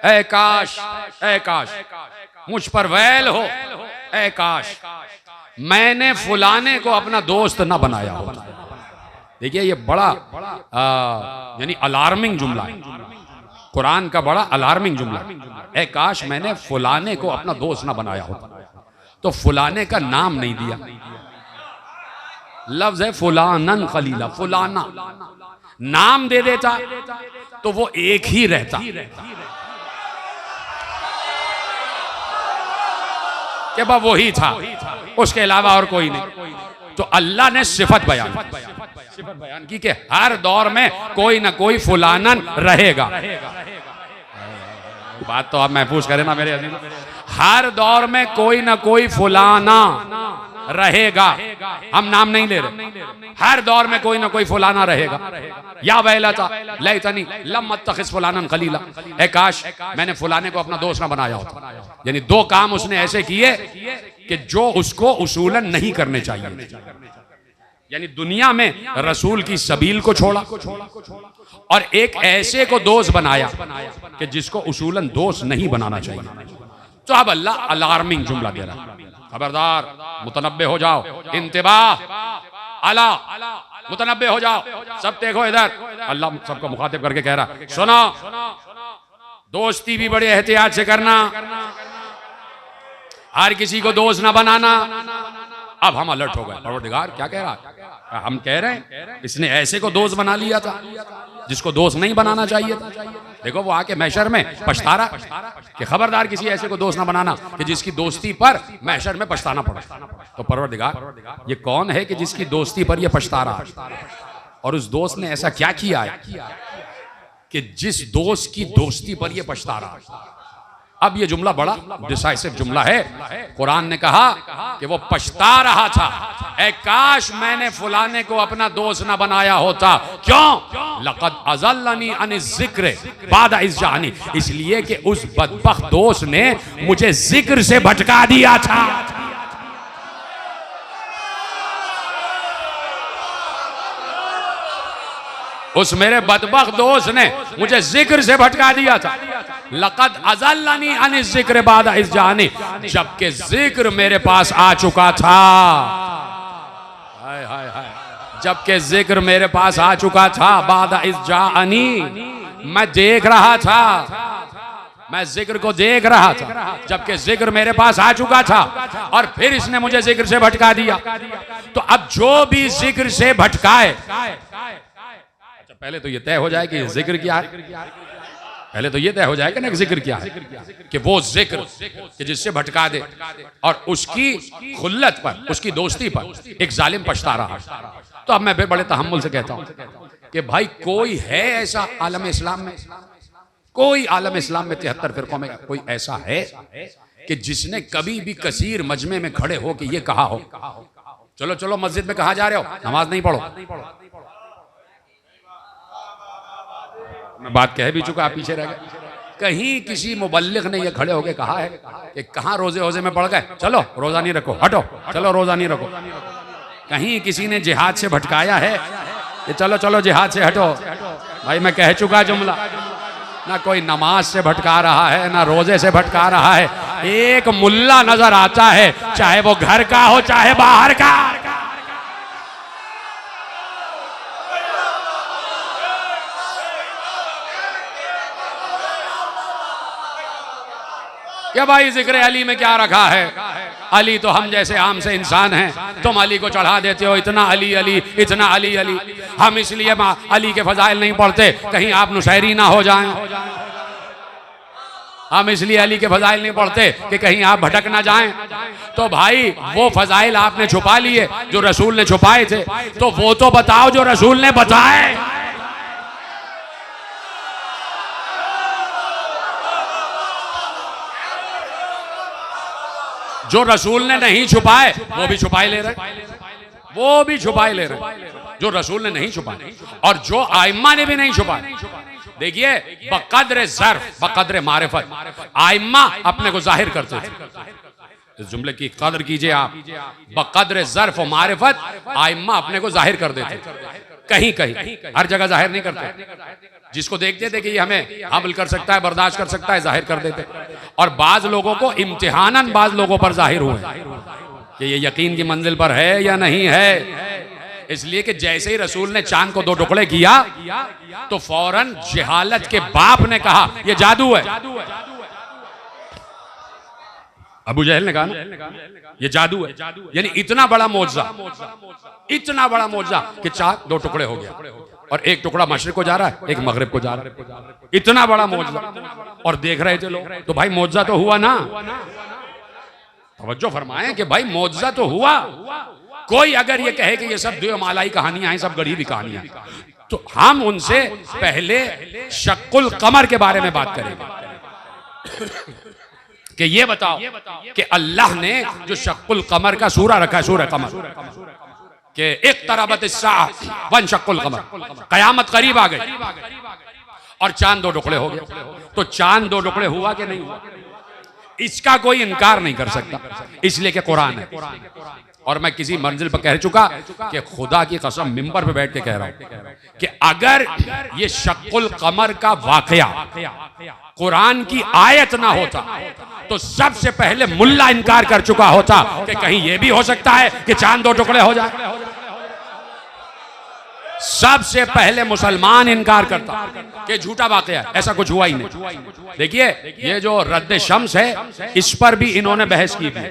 ऐ काश, ऐ काश मुझ पर वैल हो, ऐ काश मैंने फुलाने को अपना दोस्त ना बनाया हो। देखिए ये बड़ा यानी अलार्मिंग जुमला है, कुरान का बड़ा अलार्मिंग जुमला। ऐ काश मैंने फुलाने को अपना दोस्त ना बनाया हो। तो फुलाने का नाम नहीं दिया, लफ्ज है फुलानन खलीला, फुलाना। नाम दे देता तो वो एक ही रहता कि बा वही था, उसके अलावा और कोई नहीं। तो अल्लाह ने सिफत बयान की कि हर दौर में कोई ना कोई फुलानन रहेगा। बात तो आप महफूज करें ना मेरे अजीज। हर दौर में कोई ना कोई फुलाना रहेगा, हम नाम नहीं ले रहे। हर दौर में कोई ना कोई फुलाना रहेगा। या वैलता लैतनी लम अत्तखिज़ फुलानन खलीला, ऐ काश मैंने फुलाने को अपना दोस्त ना बनाया होता। यानी दो काम उसने ऐसे किए कि जो उसको उसूलन नहीं करने चाहिए। यानी दुनिया में रसूल की सबील को छोड़ा और एक ऐसे को दोस्त बनाया कि जिसको उसूलन दोस्त नहीं बनाना चाहिए। तो अब अल्लाह अलार्मिंग जुमला दे रहा है, खबरदार मुतनब्बे हो जाओ, इंतबाह अला मुतनब्बे हो जाओ, सब देखो इधर। अल्लाह सबको मुखातिब करके कह रहा, सुनो दोस्ती भी बड़े एहतियात से करना, हर किसी को दोस्त ना बनाना। अब हम अलर्ट हो गए, परवरदिगार क्या कह रहा है? हम कह रहे हैं इसने ऐसे को दोस्त बना लिया था जिसको दोस्त नहीं बनाना चाहिए था। देखो वो आके महशर में पछता रहा कि खबरदार किसी ऐसे को दोस्त ना बनाना कि जिसकी दोस्ती पर महशर में पछताना पड़े। तो परवरदिगार ये कौन है कि जिसकी दोस्ती पर ये पछता रहा, और उस दोस्त ने ऐसा क्या किया है कि जिस दोस्त की दोस्ती पर ये पछता रहा। अब ये जुमला बड़ा डिसाइसिव जुमला है। कुरान ने कहा कि वो पछता रहा था, ऐ काश मैंने फुलाने को अपना दोस्त ना बनाया होता। क्यों? लक़द अज़ल्लनी अन ज़िक्र बाद इज़ जानी, इसलिए कि उस बदबख्त दोस्त ने मुझे जिक्र से भटका दिया था। उस मेरे बदबख्त दोस्त ने मुझे जिक्र से भटका दिया था। लक़द अज़ल्लनी अन ज़िक्र बाद इज़ जानी, जबकि जिक्र मेरे पास आ चुका था। हाय हाय हाय, जबकि जिक्र मेरे पास आ चुका था। बाद इज़ जानी, मैं देख रहा था, मैं जिक्र को देख रहा था जबकि जिक्र मेरे पास आ चुका था, और फिर इसने मुझे जिक्र से भटका दिया। तो अब जो भी जिक्र से भटकाए, पहले तो ये तय हो जाए कि जिक्र क्या है। पहले तो ये तय हो जाएगा ना कि जिक्र क्या है, कि वो जिक्र कि जिससे भटका दे, और उसकी खुल्लत पर, उसकी दोस्ती पर एक जालिम पछता रहा। तो अब मैं बड़े तहम्मुल से कहता हूं कि भाई कोई है ऐसा आलम इस्लाम में, कोई आलम इस्लाम में 73 फिरकों में कोई ऐसा है कि जिसने कभी भी कसीर मजमे में खड़े हो कि ये कहा हो, चलो चलो मस्जिद में कहाँ जा रहे हो, नमाज नहीं पढ़ो। मैं बात कह भी चुका, आप पीछे रह गए। कहीं किसी मुबल्लिग ने ये खड़े होके कहा है कि कहाँ रोजे रोजे में पड़ गए, चलो रोजा नहीं रखो, हटो, चलो रोजा नहीं रखो। कहीं किसी ने जिहाद से भटकाया है कि चलो चलो जिहाद से हटो। भाई मैं कह चुका जुमला, ना कोई नमाज से भटका रहा है, ना रोजे से भटका रहा है। एक मुल्ला नजर आता है, चाहे वो घर का हो चाहे बाहर का। क्या भाई जिक्र अली में क्या रखा है? अली तो हम जैसे आम से इंसान हैं, तुम अली को चढ़ा देते हो, इतना अली अली, इतना अली अली। हम इसलिए अली के फजाइल नहीं पढ़ते कहीं आप नुशैरी ना हो जाएं। हम इसलिए अली के फजाइल नहीं पढ़ते कि कहीं आप भटक ना जाएं। तो भाई वो फजाइल आपने छुपा लिए जो रसूल ने छुपाए थे, तो वो तो बताओ जो रसूल ने बताए। जो रसूल ने नहीं छुपाए वो भी छुपाए ले रहे, वो भी छुपाए ले रहे जो रसूल ने नहीं छुपाए, और जो आइम्मा ने भी नहीं छुपाए। देखिए बकद्र ज़र्फ बकद्र मारिफत आइम्मा अपने को जाहिर करते थे। इस जुमले की कदर कीजिए आप। बकद्र ज़र्फ और मारिफत आइम्मा अपने को जाहिर कर देते। कहीं कहीं, हर जगह जाहिर नहीं करते। जिसको देखते थे कि ये हमें हामिल कर सकता है, बर्दाश्त कर सकता है, जाहिर कर देते। और बाज लोगों को इम्तिहानन बाज लोगों पर जाहिर हुए कि ये यकीन की मंजिल पर है या नहीं है। इसलिए कि जैसे ही रसूल ने चांद को 2 टुकड़े किया तो फौरन जहालत के बाप ने कहा ये जादू है। अबू जहल ने कहा ये जादू है। यानी इतना बड़ा मौजज़ा, इतना बड़ा मौजज़ा कि चांद 2 टुकड़े हो गया और एक टुकड़ा मशरिक को जा रहा है, एक मगरिब को जा रहा है। इतना बड़ा मौजज़ा। और देख रहे थे लोग, तो भाई मौजज़ा तो हुआ ना। तवज्जो फरमाएं कि भाई मौजज़ा तो हुआ। कोई अगर ये कहे कि ये सब द्योमालाई कहानियां हैं, सब गरीबी कहानियां, तो हम उनसे पहले शक्कुल कमर के बारे में बात करेंगे कि ये बताओ कि अल्लाह ने जो शक्कुल कमर का सूरा रखा है, सूरह कमर, कि इक़्तरबत अस्साअह वंशक्कुल कमर, कयामत करीब आ गई और चांद 2 टुकड़े हो गए। तो चांद 2 टुकड़े हुआ कि नहीं हुआ, इसका कोई इनकार नहीं कर सकता, इसलिए कि कुरान है। और मैं किसी मंजिल पर कह चुका कि खुदा की कसम मिंबर पे बैठ के कह रहा हूं कि अगर ये शक्कुल कमर का वाकया कुरान की आयत ना होता तो सबसे पहले मुल्ला इनकार कर चुका होता कि कहीं यह भी हो सकता है कि चांद 2 टुकड़े हो जाए। सबसे पहले मुसलमान इनकार करता कि झूठा वाकया है, ऐसा कुछ हुआ ही नहीं। देखिए ये जो रद्द शम्स है, इस पर भी इन्होंने बहस की थी।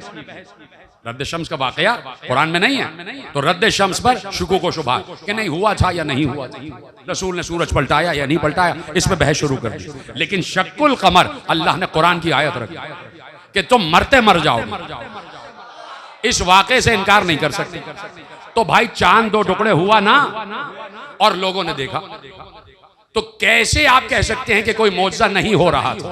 रद्द शम्स का वाकया कुरान में नहीं है, तो रद्द शम्स पर शुकूक को शुबहा कि नहीं हुआ था या नहीं हुआ था, रसूल ने सूरज पलटाया या नहीं पलटाया, इस पर बहस शुरू कर दी। लेकिन शक्कुल कमर अल्लाह ने कुरान की आयत रखी कि तुम मरते मर जाओगे, इस वाकये से इनकार नहीं कर सकते। तो भाई चांद 2 टुकड़े हुआ ना, और लोगों ने देखा, तो कैसे आप कह सकते हैं कि कोई मौजज़ा नहीं हो रहा था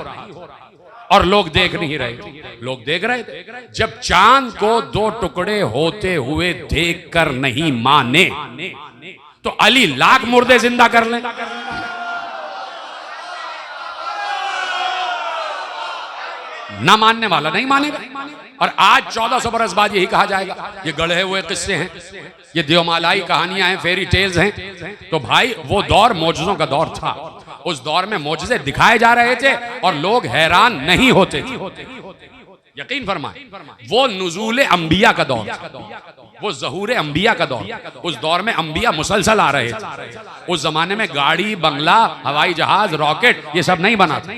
और लोग देख नहीं रहे थे? लोग देख रहे थे। जब चांद को 2 टुकड़े होते हुए देखकर नहीं माने तो अली लाख मुर्दे जिंदा कर लें। ना मानने वाला नहीं मानेगा। और आज 1400 बरस बाद यही कहा जाएगा ये गढ़े हुए किस्से हैं, ये द्योमालाई कहानियां हैं, फेरी टेल्स हैं। तो भाई वो दौर मौजज़ों का दौर था। उस दौर में मौजज़े दिखाए जा रहे थे और लोग हैरान नहीं होते थे। यकीन फरमाए, वो नुज़ूल अंबिया का दौर, वो ज़हूर अंबिया का दौर। उस दौर में अंबिया मुसलसल आ रहे थे। उस जमाने में गाड़ी, बंगला, हवाई जहाज, रॉकेट ये सब नहीं बना था।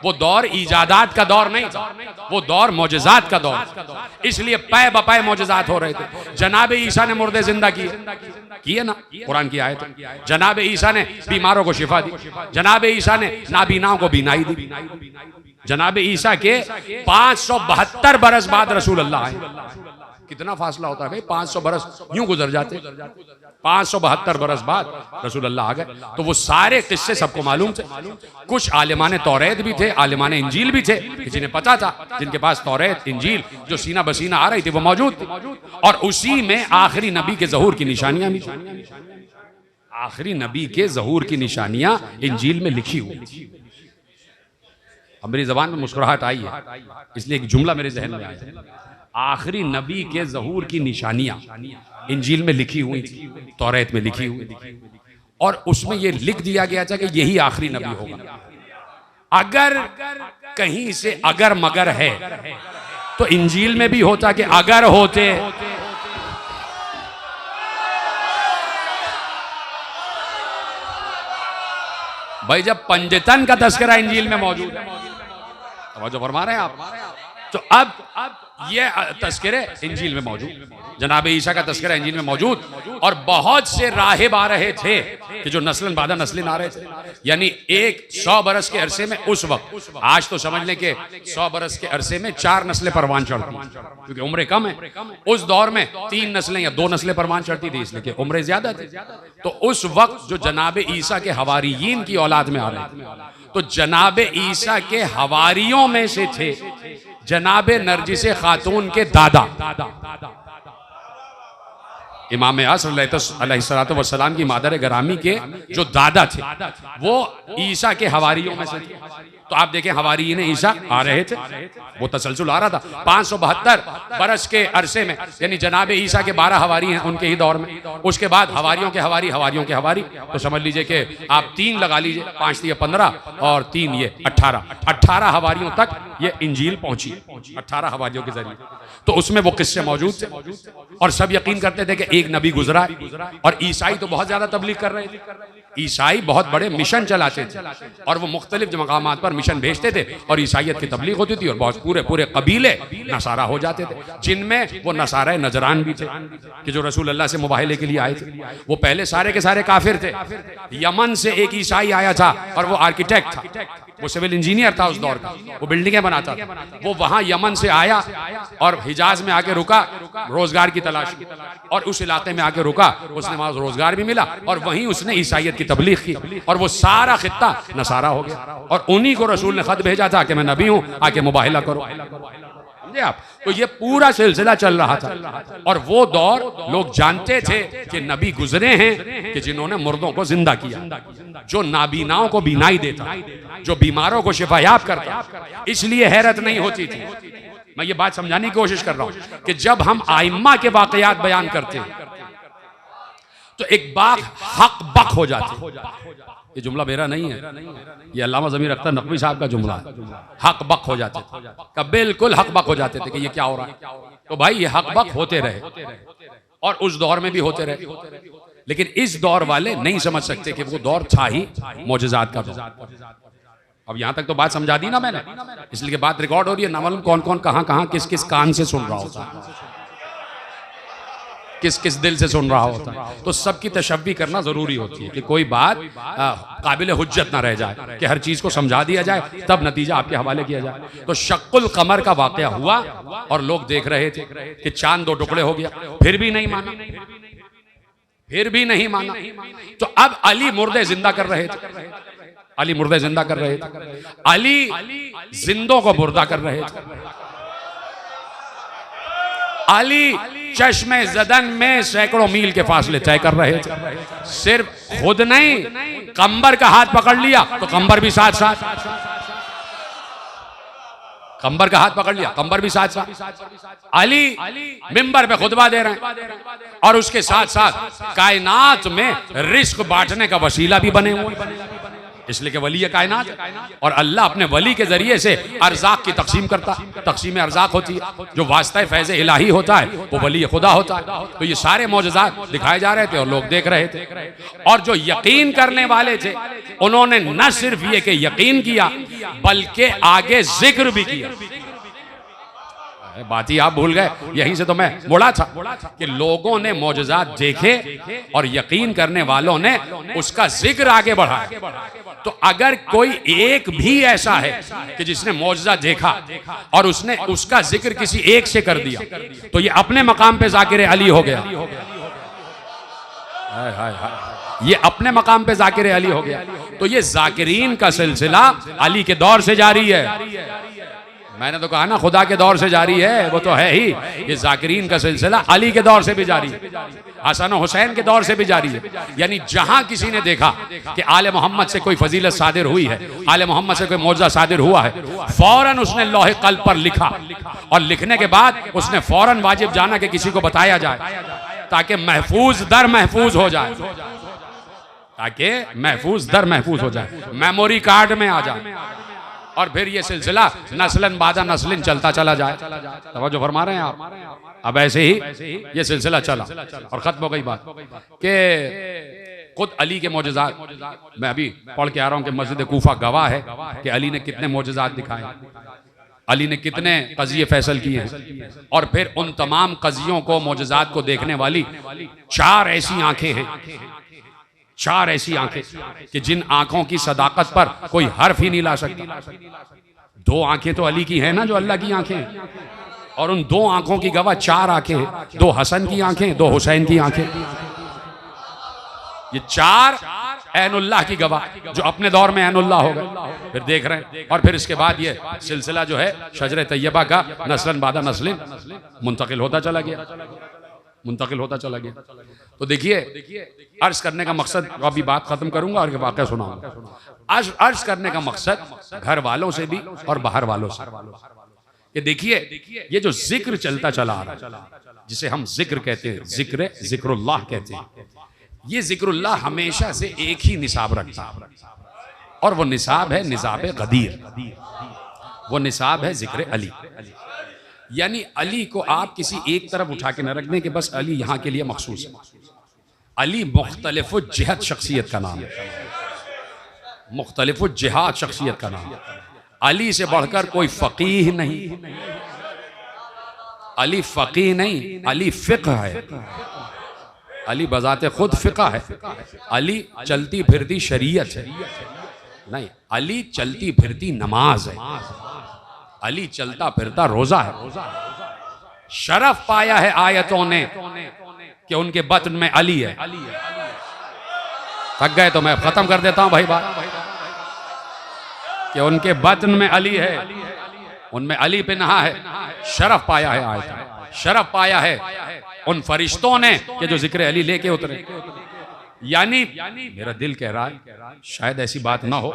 वो दौर इजादात का दौर नहीं था, वो दौर मौजज़ात का दौर। इसलिए पै बपै मौजज़ात हो रहे थे। जनाब ईसा ने मुर्दे जिंदा किए ना, कुरान की आयत। जनाब ईसा ने बीमारों को शिफा दी। जनाब ईसा ने नाबीनाओं को बीनाई दी। जनाब ईसा के 572 बरस बाद रसूल अल्लाह आए। कितना फासला होता है भाई, 500 बरस यूं गुजर जाते, 572 बरस बाद रसूल अल्लाह आ गए। तो वो सारे किस्से सबको मालूम थे। कुछ आलिमान तौरेत भी थे, आलिमान इंजील भी थे, जिन्हें पता था, जिनके पास तौरेत इंजील जो सीना बसीना आ रही थी वो मौजूद थी। और उसी में आखिरी नबी के ज़हूर की निशानियां भी थी। आखिरी नबी के ज़हूर की निशानियां इंजील में लिखी हुई। अब मेरी जबान में मुस्कुराहट आई है, इसलिए एक जुमला मेरे जहन में आया। आखिरी नबी के ज़हूर की निशानियां इंजील में लिखी हुई थी, तौरेत में लिखी हुई थी, और उसमें यह लिख दिया गया था कि यही आखिरी नबी होगा। अगर कहीं से अगर मगर है तो इंजील में भी होता कि अगर होते। भाई जब पंजतन का तस्करा इंजील में मौजूद है, जो फरमा रहे हैं आप, तो अब ये तस्करे इंजील में मौजूद, जनाब ईसा का तस्करा इंजील में मौजूद। और बहुत से राहिब आ रहे थे कि जो नस्लन बादा नस्लिन आ रहे थे, यानी 100 बरस के अरसे में उस वक्त, आज तो समझ लें कि 100 बरस के अरसे में 4 नस्लें परवान चढ़ती, क्योंकि उम्रें कम है। उस दौर में 3 नस्लें या 2 नस्लें परवान चढ़ती थी, इसलिए कि उम्रें ज्यादा थी। तो उस वक्त जो जनाब ईसा के हवारियीन की औलाद में आ रहे थे, तो जनाब ईसा के हवारियों में से थे जनाब नरजिस खातून के दादा। इमाम असर अलैहिस्सलातु वस्सलाम की मादर गरामी के जो दादा थे वो ईसा के हवारियों में से थे। तो आप देखें हवारी ने ईसा आ रहे थे, वो तसलसल आ रहा था 572 बरस के अरसे में, यानी जनाब ईसा के 12 हवारी हैं उनके ही दौर में। उसके बाद हवारियों के हवारी, तो समझ लीजिए कि आप 3 लगा लीजिए, 5 ये 15 और 3 ये 18 हवारियों तक ये इंजील पहुंची, 18 हवारियों के जरिए। तो उसमें वो किस्से मौजूद थे और सब यकीन करते थे कि एक नबी गुजरा है। और ईसाई तो बहुत ज्यादा तबलीग कर रहे थे, ईसाई बहुत बड़े मिशन चलाते थे और वो मुख्तलिफ मकामात पर मिशन भेजते थे और ईसाइयत की तबलीग होती थी और बहुत पूरे कबीले नसारा हो जाते थे, जिनमें वो नसारा नजरान भी थे कि जो रसूल अल्लाह से मुबाहले के लिए आए थे। वो पहले सारे के सारे काफिर थे। यमन से एक ईसाई आया था और वो आर्किटेक्ट था, वो सिविल इंजीनियर था उस दौर का, वो बिल्डिंगें बनाता था। वो वहां यमन से आया और हिजाज में आके रुका रोजगार की तलाश की, और उस इलाके में आके रुका, उसने वहां रोजगार भी मिला और वहीं उसने ईसाइयत की तबलीग की और वो सारा खित्ता नसारा हो गया। और उन्हीं को रसूल ने खत भेजा था कि मैं नबी हूं, आके मुबाहिला करो। समझे आप? तो ये पूरा सिलसिला चल रहा था और वो दौर लोग जानते थे कि नबी गुजरे हैं कि जिन्होंने मुर्दों को जिंदा किया, जो नाबीनाओं को बीनाई देता, जो बीमारों को शिफायाब करता। इसलिए हैरत नहीं होती थी। मैं ये बात समझाने की कोशिश कर रहा हूं कि जब हम आइम्मा के वाकयात बयान करते हैं तो एक बात हक बक हो जाती। ये जुमला मेरा नहीं है, ये अल्लामा ज़मीर अख्तर नकवी साहब का जुमला है। हक बक हो जाते थे, बिल्कुल हक बक हो जाते थे कि ये क्या हो रहा है। तो भाई ये हक बक होते रहे और उस दौर में भी होते रहे, लेकिन इस दौर वाले नहीं समझ सकते कि वो दौर था ही मौजज़ात का दौर। अब यहां तक तो बात समझा दी ना मैंने, इसलिए कि बात रिकॉर्ड हो रही है, ना मालूम कौन कौन कहां किस किस कान से सुन रहा होता है, किस किस दिल से सुन रहा होता है। तो सबकी तशब्बी करना जरूरी होती है कि कोई बात काबिल हुज्जत ना रह जाए, कि हर चीज को समझा दिया जाए तब नतीजा आपके हवाले किया जाए। तो शक्कुल कमर का वाकया हुआ और लोग देख रहे थे कि चांद 2 टुकड़े हो गया, फिर भी नहीं माना, तो अब अली मुर्दे जिंदा कर रहे थे, अली जिंदों को मुर्दा कर रहे थे। अली चश्मे जदन में सैकड़ों मील के फासले तय कर रहे थे। सिर्फ खुद नहीं, कंबर का हाथ पकड़ लिया तो कंबर भी साथ साथ, कंबर का हाथ पकड़ लिया, कंबर भी साथ साथ। अली मिंबर पे खुतबा दे रहे हैं और उसके साथ साथ कायनात में रिस्क बांटने का वसीला भी बने हुए, इसलिए कि वली कायनात और अल्लाह अपने वली के जरिए से अर्जाक की तकसीम करता। तकसीम अर्जाक होती है, जो वास्ता फैज़ इलाही होता है वो वली खुदा होता है। तो ये सारे मौजज़ात दिखाए जा रहे थे और लोग देख रहे थे। और जो यकीन करने वाले थे उन्होंने न सिर्फ ये कि यकीन किया बल्कि आगे जिक्र भी किया। बात ही आप भूल गए, यहीं से तो मैं मुड़ा था कि लोगों ने मौजज़ात देखे और यकीन करने वालों ने उसका जिक्र आगे बढ़ाया। तो अगर कोई एक भी ऐसा है कि जिसने मौजज़ा देखा और उसने उसका जिक्र किसी एक से कर दिया तो ये अपने मकाम पे ज़ाकिर अली हो गया। ये अपने मकाम पे ज़ाकिर अली हो गया। तो ये ज़ाकिरीन का सिलसिला अली के दौर से जारी है। मैंने तो कहा ना खुदा के दौर से जारी है, वो तो है ही। ये ज़ाकिरीन का सिलसिला अली के दौर से भी जारी है, हसन और हुसैन के दौर से भी जारी है। यानी जहां किसी ने देखा कि आले मोहम्मद से कोई फजीलत सादिर हुई है, आले मोहम्मद से कोई मौजज़ा सादिर हुआ है, फौरन उसने लौहे कल्ब पर लिखा और लिखने के बाद उसने फौरन वाजिब जाना कि किसी को बताया जाए ताकि महफूज दर महफूज हो जाए, ताकि महफूज दर महफूज हो जाए, मेमोरी कार्ड में आ जाए और फिर ये सिलसिला नस्लन बादा नस्लिन चलता चला जाए। तवज्जो फरमा रहे हैं आप? अब ऐसे ही ये सिलसिला चला और खत्म हो गई बात कि खुद अली के मौजज़ात, मैं अभी पढ़ के आ रहा हूँ कि मस्जिद कूफा गवाह है कि अली ने कितने मौजज़ात दिखाए, अली ने कितने कज़िये फैसल किए हैं। और फिर उन तमाम कज़ियों को मौजज़ात को देखने वाली 4 ऐसी आंखें हैं, 4 ऐसी आंखें कि जिन आंखों की सदाकत पर कोई हर्फ ही नहीं ला सकता। 2 आंखें तो अली की हैं ना, जो अल्लाह की आंखें हैं, और उन 2 आंखों की गवाह 4 आंखें हैं, 2 हसन की आंखें, 2 हुसैन की आंखें। ये 4 ऐनुल्लाह की गवाह जो अपने दौर में ऐनुल्लाह हो गए। फिर देख रहे हैं और फिर इसके बाद ये सिलसिला जो है शजर तैयबा का नस्लन बादा नस्लिन मुंतकिल होता चला गया, मुंतकिल होता चला गया। तो देखिए, अर्ज करने का मकसद, अभी बात खत्म करूंगा और वाक़या सुनाऊंगा। अर्ज करने का मकसद घर वालों से भी और बाहर वालों से, कि देखिए ये जो जिक्र चलता चला आ रहा, जिसे हम जिक्र कहते हैं, जिक्रुल्लाह कहते हैं, ये जिक्रुल्लाह हमेशा से एक ही निसाब रखता है, और वो निसाब है निसाब गदीर, वो निसाब है जिक्र अली। यानी अली को आप किसी एक तरफ उठा के न रख दें कि बस अली यहाँ के लिए मखसूस है। अली मुख्तलिफ जिहत शख्सियत का नाम है, मुख्तलिफ जिहाद शख्सियत का नाम है। अली से बढ़कर कोई फकीह नहीं, अली फकीह नहीं, अली फिक्र है। अली बजाते खुद फिक्र है, अली चलती फिरती शरीयत है नहीं, अली चलती फिरती नमाज है, अली चलता फिरता रोजा है। शरफ पाया है आयतों ने कि उनके बतन में अली है। थक गए तो मैं खत्म कर देता हूं भाई बात, कि उनके बतन में अली है, उनमें अली पे नहा है। शरफ पाया है आयत, शरफ पाया है उन फरिश्तों ने कि जो जिक्र अली लेके उतरे। यानी मेरा दिल कह रहा है शायद ऐसी बात ना हो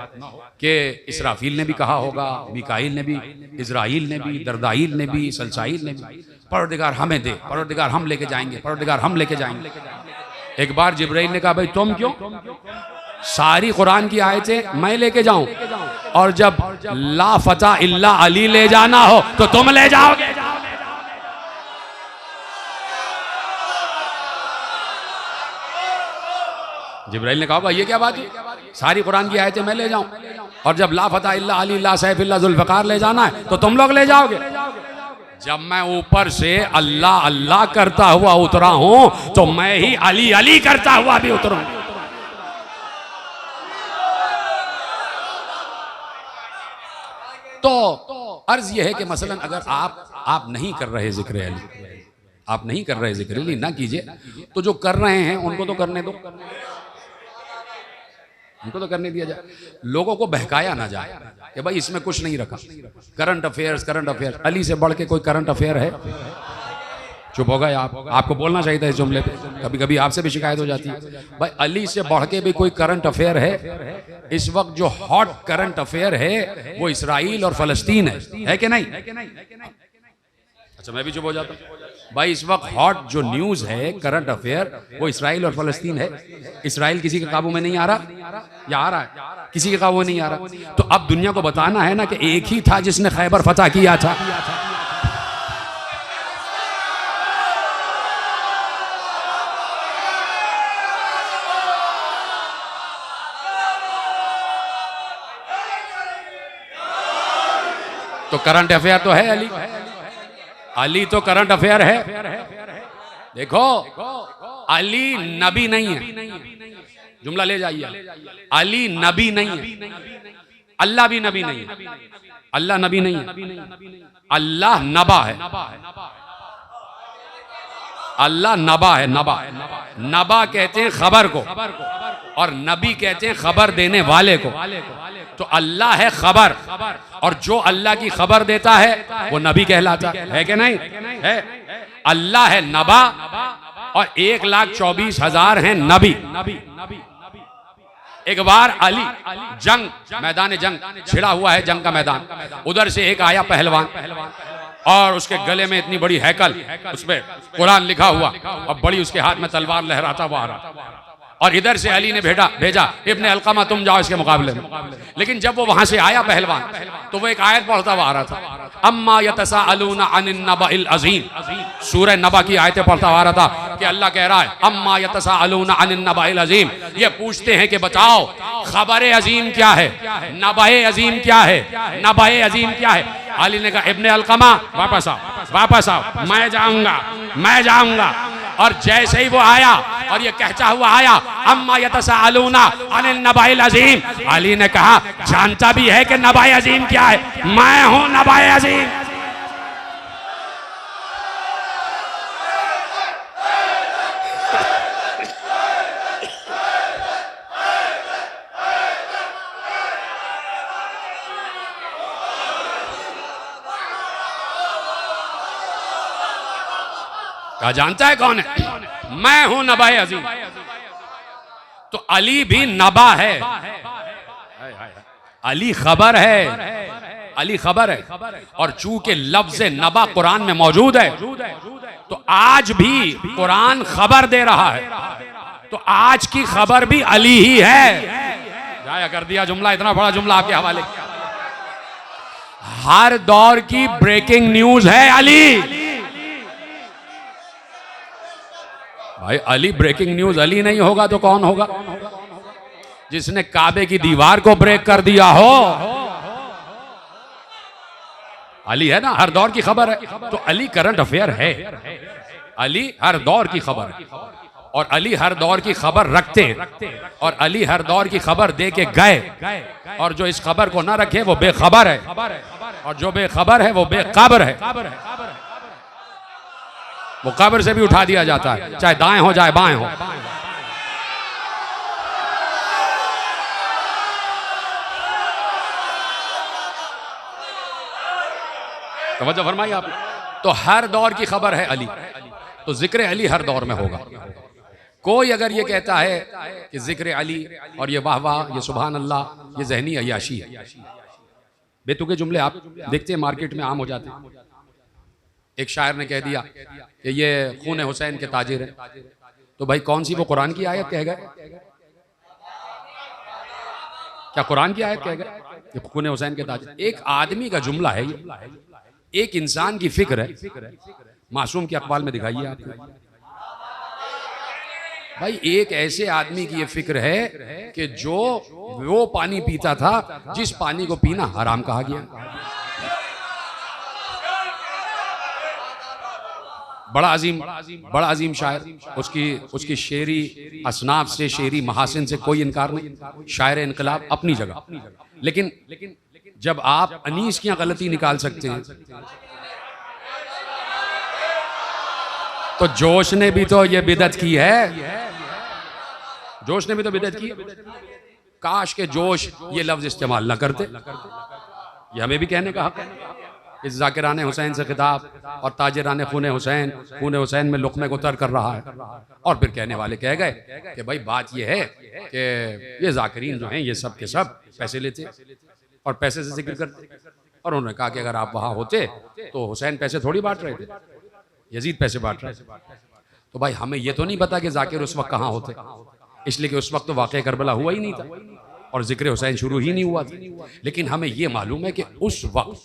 कि इसराफील ने भी कहा होगा, मिकाईल ने भी, इजराइल ने भी, दरदाइल ने भी, सलसाइल ने भी, परवरदिगार हमें दे, परवरदिगार हम लेके जाएंगे, परवरदिगार हम लेके जाएंगे। एक बार जिब्राइल ने कहा भाई तुम क्यों, सारी कुरान की आयतें मैं लेके जाऊं, और जब ला फता इल्ला अली ले जाना हो तो तुम ले जाओगे। जिब्राइल ने कहा भाई ये क्या बात है, सारी कुरान की आयतें मैं ले जाऊं, और जब ला फता इल्ला अली ला सैफ इल्ला जुल्फ़िकार ले जाना है तो तुम लोग ले जाओगे। जब मैं ऊपर से अल्लाह अल्लाह करता हुआ उतरा हूं तो मैं ही अली अली करता हुआ भी उतरूंगा। तो अर्ज यह है कि मसलन अगर आप नहीं कर रहे जिक्र अली, आप नहीं कर रहे जिक्र अली, ना कीजिए, तो जो कर रहे हैं उनको तो करने दो, उनको तो करने दिया जाए। लोगों को बहकाया ना जाए कि भाई इसमें कुछ नहीं रखा। Current affairs, current affairs, Ali से बढ़ के कोई करंट अफेयर है? चुप हो गए आप, आपको बोलना चाहिए था इस जुमले पे। कभी कभी आपसे भी शिकायत हो जाती है। भाई अली से बढ़ के भी कोई करंट अफेयर है? इस वक्त जो हॉट करंट अफेयर है वो इसराइल और फलस्तीन है कि नहीं? अच्छा मैं भी चुप हो जाता हूं। भाई इस वक्त हॉट जो न्यूज है, करंट अफेयर, वो इसराइल और फलस्तीन है। इसराइल किसी के काबू में नहीं आ रहा, या आ रहा है? किसी के काबू में नहीं आ रहा। तो अब दुनिया को बताना है ना कि एक ही था जिसने खैबर फतह किया था। तो करंट अफेयर तो है अली, अली तो करंट अफेयर है। देखो अली नबी नहीं है, जुमला ले जाइए, अली नबी नहीं है, अल्लाह भी नबी नहीं है, अल्लाह नबी नहीं है, अल्लाह नबा है, अल्लाह नबा है। नबा कहते हैं खबर को, और नबी कहते हैं खबर देने वाले को। तो अल्लाह है खबर, और जो अल्लाह की खबर देता है वो नबी कहलाता है कि नहीं? है। अल्लाह है नबा, और 1,24,000 हैं नबी। एक बार अली मैदान जंग छिड़ा हुआ है, जंग का मैदान, उधर से एक आया पहलवान, और उसके गले में इतनी बड़ी हैकल, उसपे कुरान लिखा हुआ, और बड़ी उसके हाथ में तलवार लहराता हुआ आ रहा। और इधर से अली ने भेजा इब्ने अलकमा तुम जाओ इसके मुकाबले में। लेकिन जब वो वहां से आया पहलवान, तो वो एक आयत पढ़ता हुआ आ रहा था, अम्मा यतसाअलूना अनिन नबइल अज़ीम, सूरह नबा की आयतें पढ़ता हुआ आ रहा था कि अल्लाह कह रहा है अम्मा यतसाअलूना अनिन नबइल अज़ीम, ये पूछते हैं कि बताओ खबर अजीम क्या है, नबए अजीम क्या है, नबए अजीम क्या है। अली ने कहा इब्ने अलकमा वापस आओ, मैं जाऊंगा। और जैसे ही वो आया और ये कहता हुआ आया अम्मा यतसाअलूना अनिल नबाइल अजीम, अली ने कहा जानता भी है कि नबाए अजीम क्या है? मैं हूं नबाए अजीम। क्या जानता है कौन है? मैं हूं नबाए अजीम। तो अली भी नबा है, अली खबर है, अली खबर है। और चूंकि लफ्ज़ नबा कुरान में मौजूद है, तो आज भी कुरान खबर दे रहा है, तो आज की खबर भी अली ही है। जाया कर दिया जुमला, इतना बड़ा जुमला आपके हवाले। हर दौर की ब्रेकिंग न्यूज है अली। भाई अली ब्रेकिंग न्यूज अली नहीं होगा तो कौन होगा? जिसने काबे की दीवार को ब्रेक कर दिया हो, अली है ना। हर दौर की खबर है, तो अली करंट अफेयर है। अली हर दौर की खबर है, और अली हर दौर की खबर रखते, और अली हर दौर की खबर दे के गए। और जो इस खबर को ना रखे वो बेखबर है, और जो बेखबर है वो बेकबर है। वो कब्र से भी उठा दिया जाता है, चाहे दाएं हो चाहे बाएं हो। तवज्जो फरमाइए आप। तो हर दौर की खबर है अली, तो जिक्र अली हर दौर में होगा। कोई अगर ये कहता है कि जिक्र अली और ये वाह वाह, ये सुभान अल्लाह, ये जहनी अय्याशी है, बेतुके जुमले आप देखते हैं मार्केट में आम हो जाते हैं। एक शायर ने कह दिया कि ये खून हुसैन के ताजिर हैं, तो भाई कौन सी वो कुरान की आयत कह गए? क्या कुरान की आयत कह गए ये खून हुसैन के ताजिर? एक आदमी का जुमला है ये, एक इंसान की फिक्र है। मासूम के अक़वाल में दिखाइए आप। भाई एक ऐसे आदमी की ये फिक्र है कि जो वो पानी पीता था जिस पानी को पीना हराम कहा गया। बड़ा अजीम शायर, उसकी शेरी असनाफ से, शेरी महासिन से कोई इनकार नहीं। शायर इनकलाब अपनी जगह, लेकिन जब आप अनीस की गलती निकाल सकते हैं, तो जोश ने भी तो ये बिदत की है। जोश ने भी तो बिदत की। काश के जोश ये लफ्ज इस्तेमाल ना करते। ये हमें भी कहने का हक है। इस जाकिरान हुसैन से खिताब और ताजिरान खून हुसैन में लुक़मे को तर कर रहा है। और फिर कहने वाले कह गए कि भाई बात ये है कि ये जाकिरीन जो हैं ये सब के सब पैसे लेते और पैसे से जिक्र करते। और उन्होंने कहा कि अगर आप वहाँ होते तो हुसैन पैसे थोड़ी बांट रहे थे, यजीद पैसे बांट रहे थे। तो भाई हमें ये तो नहीं पता कि जाकिर उस वक्त कहाँ होते, इसलिए कि उस वक्त तो वाक़या करबला हुआ ही नहीं था और जिक्र हुसैन शुरू ही नहीं हुआ था। लेकिन हमें ये मालूम है कि उस वक्त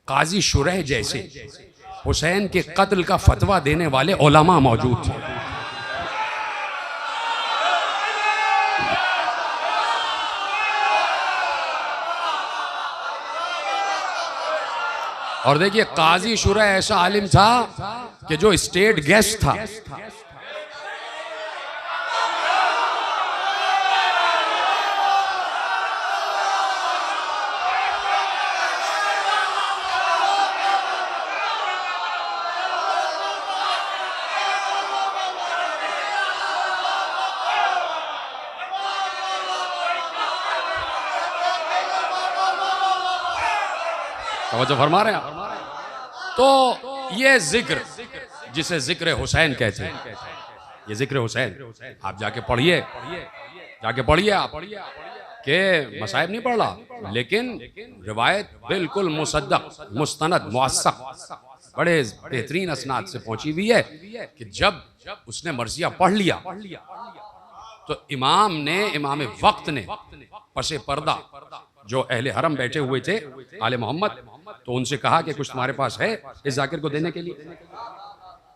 काजी शुरैह जैसे हुसैन के कत्ल का फतवा देने वाले उलमा मौजूद थे। और देखिए काजी शुरैह ऐसा आलिम था कि जो स्टेट गेस्ट था। तवज्जो फरमा रहे हैं। तो ये जिक्र जिसे जिक्र हुसैन कहते हैं, ये जिक्र हुसैन आप जाके पढ़िए, आप के मसाइब नहीं पढ़ रहा, लेकिन रिवायत बिल्कुल मुसद्दक मुस्तनद मुअस्सक बड़े बेहतरीन असनाद से पहुंची हुई है कि जब उसने मर्जिया पढ़ लिया तो इमाम वक्त ने पसे पर्दा जो अहले हरम बैठे हुए थे आले मोहम्मद, तो उनसे कहा कि कुछ तुम्हारे पास है इस जाकिर को देने के लिए।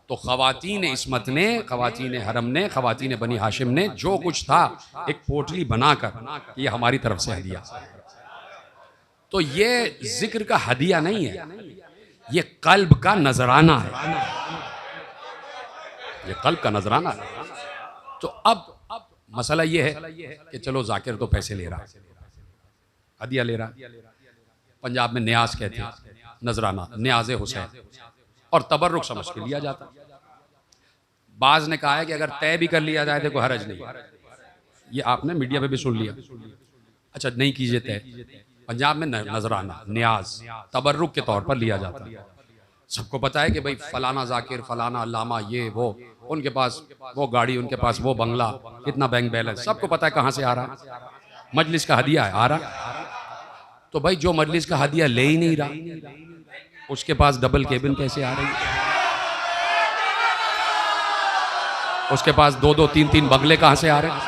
तो ख़वातीन इस्मत ने, ख़वातीन हरम ने, ख़वातीन बनी हाशिम ने जो कुछ था एक पोटली बनाकर ये हमारी तरफ से हदिया। तो ये जिक्र का हदिया नहीं है, ये कल्ब का नजराना है, ये कल्ब का नजराना है। तो अब मसला ये है कि चलो जाकिर तो पैसे ले रहा है, हदिया ले रहा। पंजाब में न्याज कहते हैं, नजराना न्याज हुसैन, और तबर्रुक समझ के लिया जाता। बाज ने कहा है कि अगर तय भी कर लिया जाए तो कोई हरज नहीं। ये आपने मीडिया पे भी सुन लिया। अच्छा नहीं कीजिए तय, पंजाब में नजराना न्याज तबर्रुक के तौर पर लिया जाता। सबको पता है कि भाई फलाना जाकिर, फलाना अल्लामा, ये वो, उनके पास वो गाड़ी, उनके पास वो बंगला, कितना बैंक बैलेंस, सबको पता है कहाँ से आ रहा है, मजलिस का हदिया है, आ रहा। तो भाई जो मजलिस का हदिया ले ही नहीं रहा, उसके पास डबल केबिन कैसे आ रही, उसके पास 2-2, 3-3 बंगले कहाँ से आ रहे हैं?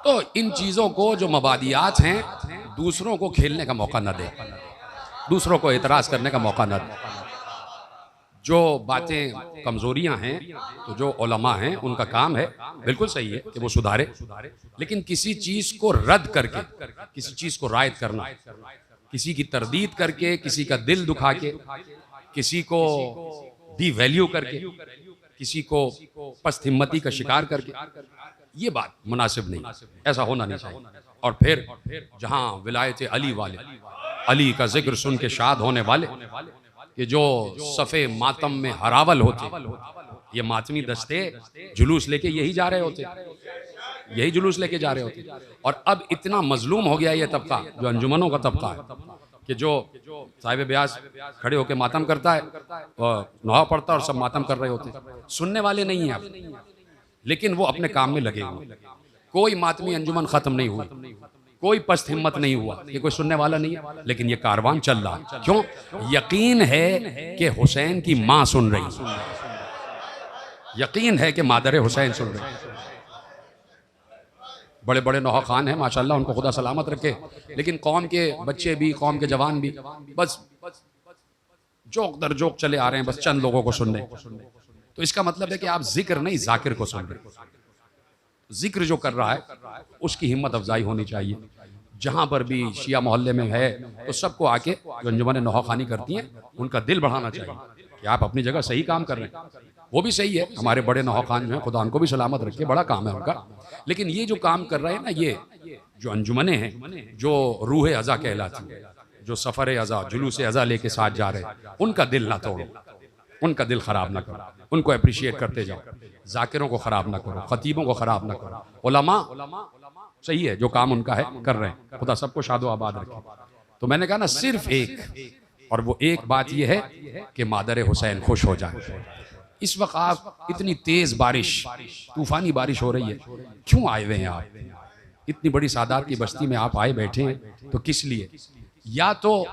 तो इन चीजों को, जो मबादियात हैं, दूसरों को खेलने का मौका न दे, दूसरों को एतराज करने का मौका न दे। जो बातें कमजोरियां हैं, तो जो उलमा हैं उनका काम है, बिल्कुल सही है कि वो सुधारे, लेकिन किसी चीज को रद्द करके, किसी चीज को रायत करना, किसी की तरदीद करके, किसी का दिल दुखा के, किसी को डी वैल्यू करके, किसी को पस्त हिम्मती का शिकार करके, ये बात मुनासिब नहीं, ऐसा होना नहीं चाहिए। और फिर जहां विलायत अली वाले, अली का जिक्र सुन के शाद होने वाले, कि जो सफ़े मातम में हरावल होते, ये मातमी दस्ते जुलूस लेके यही जा रहे होते, यही जुलूस लेके जा रहे होते। और अब इतना मजलूम हो गया ये तबका, जो अंजुमनों का तबका है, कि जो साहिब ब्यास खड़े होकर मातम करता है और नहा पड़ता है और सब मातम कर रहे होते, सुनने वाले नहीं हैं अब, लेकिन वो अपने काम में लगे हुए। कोई मातमी अंजुमन खत्म नहीं हुई, कोई पस्त हिम्मत नहीं हुआ, ये कोई सुनने वाला नहीं है, लेकिन ये कारवान चल रहा है। क्यों? यकीन है कि हुसैन की माँ सुन रही, यकीन है कि मादर हुसैन सुन रही। बड़े बड़े नौहा खान हैं माशाल्लाह, उनको खुदा सलामत रखे, लेकिन कौम के बच्चे भी, कौम के जवान भी बस जोक दर जोक चले आ रहे हैं, बस चंद लोगों को सुनने। तो इसका मतलब है कि आप जिक्र नहीं, जाकिर को सुन रहे। जिक्र जो कर रहा है उसकी हिम्मत अफजाई होनी चाहिए। जहां पर भी शिया मोहल्ले में है तो सबको आके, जो अंजुमन नौहा खानी करती हैं, उनका दिल बढ़ाना चाहिए कि आप अपनी जगह सही काम कर रहे हैं। वो भी सही है, हमारे बड़े नौहा खान जो हैं, खुदा उनको भी सलामत रखे, बड़ा काम है उनका। लेकिन ये जो काम कर रहे हैं ना, ये जो अंजुमने हैं, जो रूह अज़ा कहलाती है, जो सफ़र अज़ा, जुलूस अज़ा लेके साथ जा रहे हैं, उनका दिल ना तोड़ो, उनका दिल ख़राब ना करो, उनको अप्रिशिएट करते जाओ, जाकिरों को ख़राब ना करो, ख़तीबों को ख़राब ना करो। उलमा सही है, जो काम उनका है कर रहे हैं, खुदा सबको शादो आबाद रखे। तो मैंने कहा ना, सिर्फ एक, और वो एक बात ये है कि मादर हुसैन खुश हो जाए। इस वक्त आप, इतनी तेज़ बारिश, तूफ़ानी बारिश हो रही है, क्यों आए हुए हैं आप? इतनी बड़ी सादात की बस्ती में आप आए बैठे हैं, तो किस लिए? या तो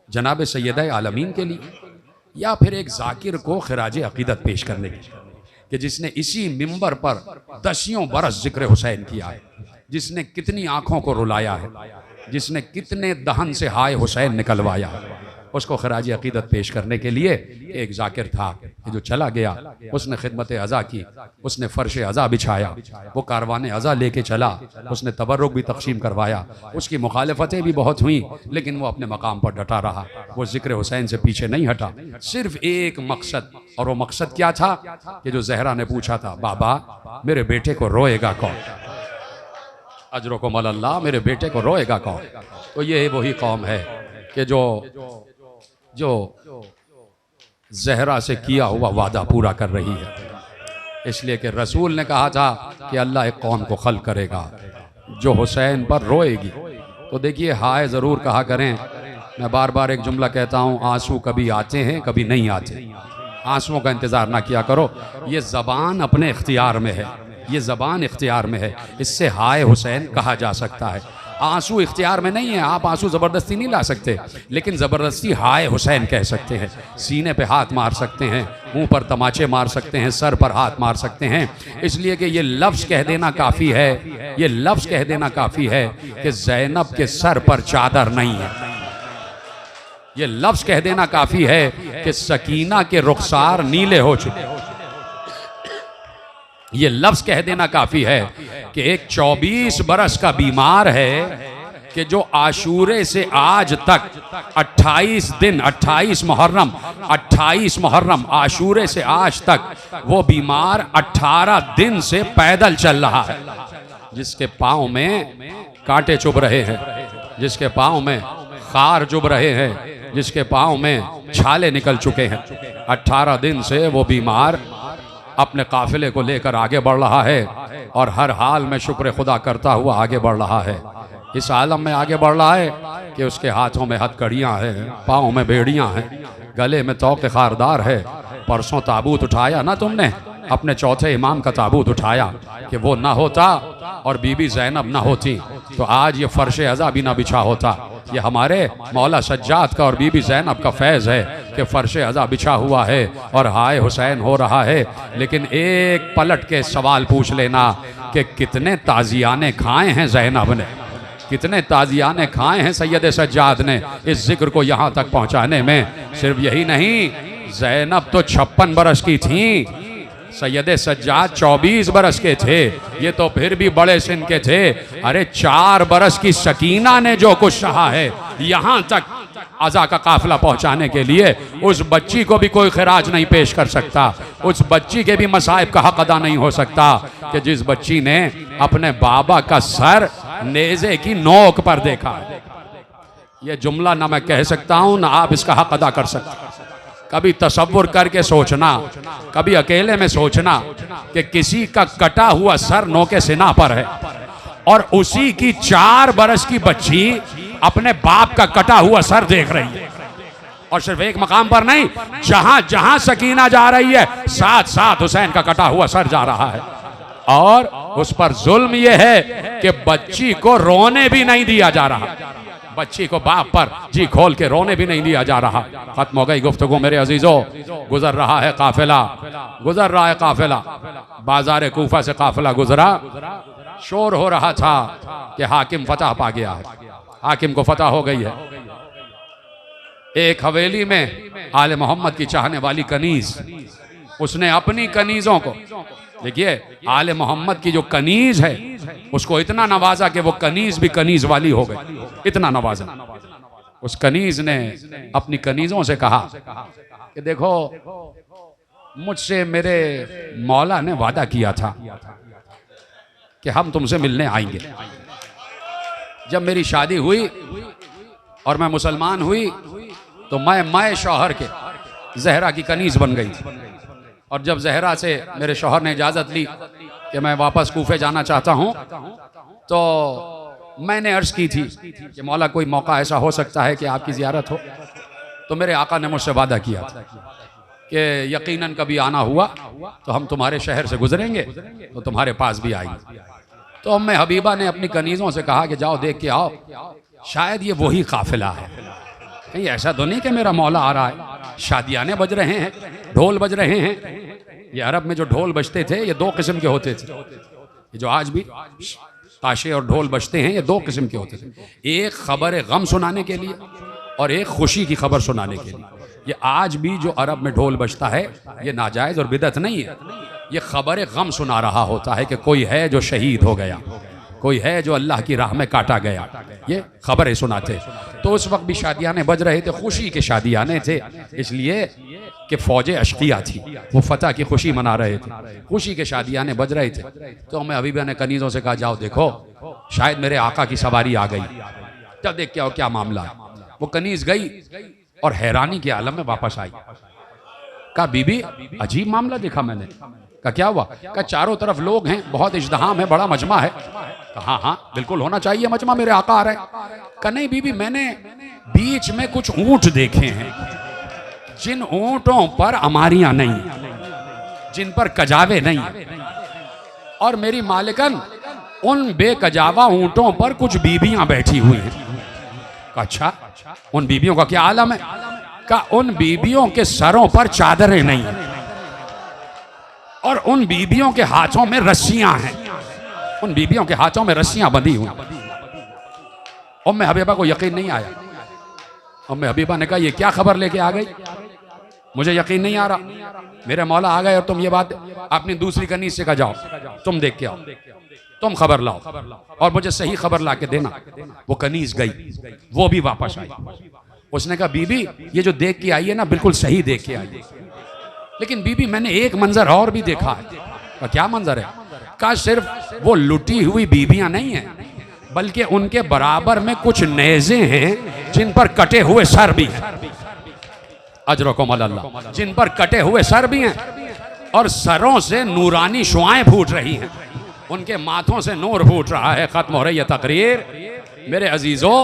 जनाब सैयद आलमीन के लिए, या फिर एक जाकिर को खिराज अकीदत पेश करने की, कि जिसने इसी मिंबर पर 10 बरस जिक्र हुसैन किया है, जिसने कितनी आंखों को रुलाया है, जिसने कितने दहन से हाय हुसैन निकलवाया है, उसको खिराज अकीदत पेश करने के लिए एक जाकिर था कि जो चला गया, उसने खिदमत अज़ा की, उसने फ़र्श अज़ा बिछाया, वो कारवान अज़ा लेके चला, उसने तबर्रुक भी तक़सीम करवाया, उसकी मुखालफतें भी बहुत हुई, लेकिन वो अपने मकाम पर डटा रहा, वो ज़िक्र हुसैन से पीछे नहीं हटा। सिर्फ एक मकसद, और वो मकसद क्या था कि जो ज़हरा ने पूछा था, बाबा मेरे बेटे को रोएगा कौन? अजरो को मल्लाह, मेरे बेटे को रोएगा कौन? तो ये वही कौम है कि जो ज़हरा से किया हुआ वादा पूरा कर रही है। इसलिए कि रसूल ने कहा था कि अल्लाह एक कौम को खल करेगा जो हुसैन पर रोएगी। तो देखिए, हाय ज़रूर कहा करें। मैं बार बार एक जुमला कहता हूँ, आंसू कभी आते हैं कभी नहीं आते। आंसुओं का इंतज़ार ना किया करो, ये ज़बान अपने इख्तियार में है, ये ज़बान इख्तियार में है, इससे हाय हुसैन कहा जा सकता है। आंसू इख्तियार में नहीं है, आप आंसू ज़बरदस्ती नहीं ला सकते, लेकिन ज़बरदस्ती हाय हुसैन कह सकते हैं, सीने पे हाथ मार सकते हैं, मुंह पर तमाचे मार सकते हैं, सर पर हाथ मार सकते हैं। इसलिए कि ये लफ्ज़ कह देना काफ़ी है, ये लफ्ज़ कह देना काफ़ी है कि ज़ैनब के सर पर चादर नहीं है। ये लफ्ज़ कह देना काफ़ी है कि सकीना के रुखसार नीले हो चुके। ये लफ्ज़ कह देना काफ़ी है कि एक 24 बरस का बीमार है कि जो आशूरे से आज तक 28 दिन, 28 मुहर्रम आशूरे से आज तक वो बीमार 18 दिन से पैदल चल रहा है, जिसके पाँव में कांटे चुभ रहे हैं, जिसके पाँव में खार चुभ रहे हैं, जिसके पाँव में छाले निकल चुके हैं। 18 दिन से वो बीमार अपने काफिले को लेकर आगे बढ़ रहा है और हर हाल में शुक्र खुदा करता हुआ आगे बढ़ रहा है। इस आलम में आगे बढ़ रहा है कि उसके हाथों में हथकड़ियाँ हैं, पाँव में बेड़ियाँ हैं, गले में तौक़ खारदार है। परसों ताबूत उठाया ना तुमने, अपने चौथे इमाम का ताबूत उठाया, कि वो ना होता और बीबी ज़ैनब ना होती तो आज ये फर्श अज़ा भी ना बिछा होता। ये हमारे मौला सज्जाद का और बीबी ज़ैनब का फैज़ है कि फ़र्श अज़ा बिछा हुआ है और हाय हुसैन हो रहा है। लेकिन एक पलट के सवाल पूछ लेना कि कितने ताज़ियाने खाए हैं ज़ैनब ने, कितने ताज़ियाने खाए हैं सैयद सज्जाद ने इस जिक्र को यहाँ तक पहुँचाने में। सिर्फ यही नहीं, ज़ैनब तो 56 बरस की थी, सैयद सज्जाद 24 बरस के थे, ये तो फिर भी बड़े सिन के थे। अरे 4 बरस की सकीना ने जो कुछ सहा है यहाँ तक अज़ा का काफिला पहुँचाने के लिए, उस बच्ची को भी कोई खिराज नहीं पेश कर सकता, उस बच्ची के भी मसाइब का हक अदा नहीं हो सकता कि जिस बच्ची ने अपने बाबा का सर नेज़े की नोक पर देखा। ये जुमला ना मैं कह सकता हूँ ना आप इसका हक अदा कर सकते। कभी तसव्वुर करके सोचना, कभी अकेले में सोचना कि किसी का कटा हुआ सर नोके सिना पर है और उसी की 4 बरस की बच्ची अपने बाप का कटा हुआ सर देख रही है। और सिर्फ एक मकाम पर नहीं, जहां जहां सकीना जा रही है साथ साथ हुसैन का कटा हुआ सर जा रहा है। और उस पर जुल्म यह है कि बच्ची को रोने भी नहीं दिया जा रहा, बच्ची को बाप पर जी खोल के रोने भी नहीं दिया जा रहा। खत्म हो गई गुफ्तगू मेरे अजीजों। गुजर रहा है काफिला, गुजर रहा है काफिला, बाजार कूफा से काफिला गुजरा। शोर हो रहा था कि हाकिम फतह पा गया है, हाकिम को फतह हो गई है। एक हवेली में आले मोहम्मद की चाहने वाली कनीज, उसने अपनी कनीजों को, देखिए आले मोहम्मद की जो कनीज है उसको इतना नवाजा कि वो कनीज भी कनीज वाली हो गई, इतना नवाजा। उस कनीज ने अपनी कनीजों से कहा कि देखो, मुझसे मेरे मौला ने वादा किया था कि हम तुमसे मिलने आएंगे। जब मेरी शादी हुई और मैं मुसलमान हुई तो मैं शौहर के जहरा की कनीज बन गई। और जब जहरा से मेरे शौहर ने इजाज़त ली कि मैं वापस कूफे जाना चाहता हूँ, तो मैंने अर्ज़ की थी कि मौला कोई मौका ऐसा हो सकता है कि आपकी ज़ियारत हो। तो मेरे आका ने मुझसे वादा किया था कि यकीनन कभी आना हुआ तो हम तुम्हारे शहर से गुजरेंगे तो तुम्हारे पास भी आएंगे। तो अम्मे हबीबा ने अपनी कनीज़ों से कहा कि जाओ देख के आओ, शायद ये वही काफिला है, कहीं ऐसा तो नहीं कि मेरा मौला आ रहा है। शादियाने बज रहे हैं, ढोल बज रहे हैं। ये अरब में जो ढोल बजते थे ये 2 किस्म के होते थे, ये जो आज भी ताशे और ढोल बजते हैं ये 2 किस्म के होते थे। एक खबर गम सुनाने के लिए और एक खुशी की खबर सुनाने के लिए। ये आज भी जो अरब में ढोल बजता है ये नाजायज़ और बिदअत नहीं है, ये खबर गम सुना रहा होता है कि कोई है जो शहीद हो गया, कोई है जो अल्लाह की राह में काटा गया, ये खबरें सुनाते। तो उस वक्त भी शादियाने बज रहे थे, खुशी के शादियाने थे, इसलिए कि फौज अशकिया थी, वो फतह की खुशी मना रहे थे, खुशी के शादियाने बज रहे थे। तो हमें हबीबा ने कनीज़ों से कहा जाओ देखो, शायद मेरे आका की सवारी आ गई, जब देख के आओ क्या मामला है। वो कनीज़ गई और हैरानी के आलम में वापस आई। कहा बीबी अजीब मामला देखा मैंने। कहा क्या हुआ? कहा चारों तरफ लोग हैं, बहुत इज्तिहाम है, बड़ा मजमा है। हाँ हाँ बिल्कुल होना चाहिए मजमा, मेरे आका आ रहे हैं। कहा नहीं बीबी, मैंने बीच में कुछ ऊंट देखे हैं, जिन ऊंटों पर अमारियां नहीं, जिन पर कजावे नहीं, और मेरी मालिकन उन बेकजावा ऊंटों पर कुछ बीबियां बैठी हुई हैं। अच्छा उन बीबियों का क्या आलम है? का उन बीबियों के सरों पर चादरें नहीं और उन बीबियों के हाथों में रस्सियां हैं, उन बीबियों के हाथों में रस्सियां बंधी हुई। उम्मे हबीबा को यकीन नहीं आया। उम्मे हबीबा ने कहा ये क्या खबर लेके आ गई, मुझे यकीन नहीं आ रहा, मेरे मौला आ गए और तुम ये बात अपनी दूसरी कनीज से कहा जाओ तुम देख के आओ, तुम खबर लाओ और मुझे सही खबर ला के देना। वो कनीज गई, वो भी वापस आई। उसने कहा बीबी ये जो देख के आई है ना बिल्कुल सही देख के आई है, लेकिन बीबी मैंने एक मंजर और भी देखा है। कहा क्या मंजर है? कहा सिर्फ वो लुटी हुई बीबियां नहीं है, बल्कि उनके बराबर में कुछ नेज़े हैं जिन पर कटे हुए सर भी हैं। अजरकुम अल्लाह, जिन पर कटे हुए सर भी हैं और सरों से नूरानी शुआएं फूट रही हैं। उनके माथों से नूर फूट रहा है। खत्म हो रही है तकरीर। मेरे अजीजों,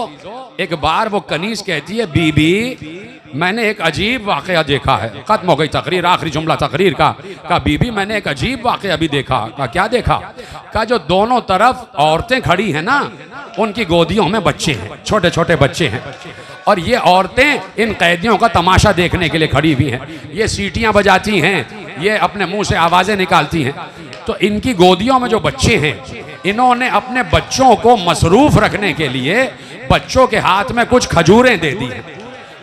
एक बार वो कनीज कहती है, बीबी मैंने एक अजीब वाकया देखा है। खत्म हो गई तकरीर, आखिरी जुमला तकरीर का बीबी मैंने एक अजीब वाकया भी देखा। का क्या देखा? का जो दोनों तरफ औरतें खड़ी हैं ना, उनकी गोदियों में बच्चे हैं, छोटे छोटे बच्चे हैं, और ये औरतें इन कैदियों का तमाशा देखने के लिए खड़ी हुई हैं। ये सीटियां बजाती हैं, ये अपने मुंह से आवाजें निकालती हैं। तो इनकी गोदियों में जो बच्चे हैं, इन्होंने अपने बच्चों को मसरूफ रखने के लिए बच्चों के हाथ में कुछ खजूरें दे दी हैं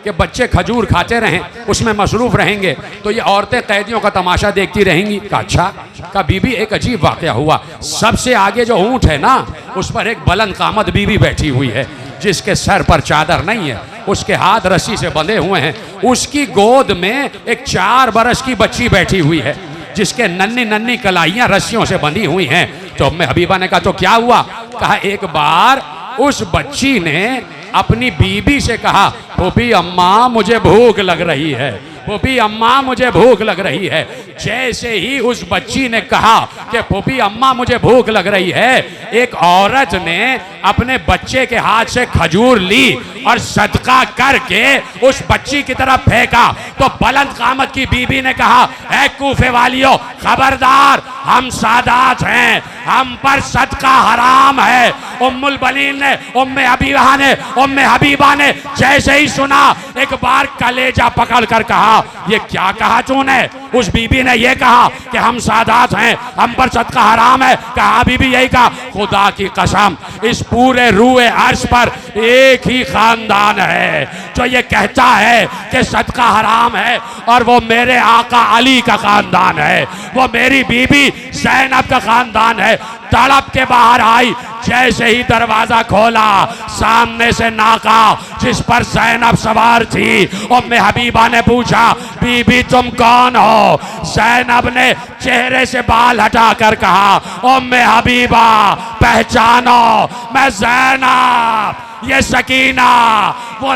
कि बच्चे खजूर खाते रहें, उसमें मसरूफ रहेंगे। तो ये औरतें कैदियों का तमाशा देखती रहेंगी। का अच्छा का बीबी एक अजीब वाकया हुआ। सबसे आगे जो ऊंट है ना, उस पर एक बुलंद कामत बीबी बैठी हुई है, जिसके सर पर चादर नहीं है, उसके हाथ रस्सी से बंधे हुए हैं। उसकी गोद में एक 4 बरस की बच्ची बैठी हुई है, जिसके नन्ही नन्ही कलाइयां रस्सियों से बंधी हुई हैं। तो अम्मे हबीबा ने कहा तो क्या हुआ? कहा एक बार उस बच्ची ने अपनी बीबी से कहा, फूफी अम्मा मुझे भूख लग रही है, फूफी अम्मा मुझे भूख लग रही है। जैसे ही उस बच्ची ने कहा कि फूफी अम्मा मुझे भूख लग रही है, एक औरत ने अपने बच्चे के हाथ से खजूर ली और सदका करके उस बच्ची की तरफ फेंका। तो बुलंद कामत की बीबी ने कहा, ऐ कूफे वालियों, खबरदार, हम सादात हैं, हम पर सदका हराम है। उम्मुल बनीन ने, उम्मे हबीबा ने जैसे ही सुना, एक बार कलेजा पकड़ कर कहा, ये क्या कहा तूने? उस बीबी ने ये कहा कि हम सादात हैं, हम पर सदका हराम है। कहा बीबी यही कहा? खुदा की कसम, इस पूरे रूए अर्श पर एक ही खानदान है जो ये कहता है कि सदका हराम है, और वो मेरे आका अली का खानदान है, वो मेरी बीबी ज़ैनब का खानदान है। तड़प के बाहर आई, जैसे ही दरवाजा खोला, सामने से नाका जिस पर ज़ैनब सवार थी। उम्मे हबीबा ने पूछा, बीबी तुम कौन हो? ज़ैनब ने चेहरे से बाल हटा कर कहा, उम्मे हबीबा पहचानो, मैं ज़ैनब, ये सकीना वो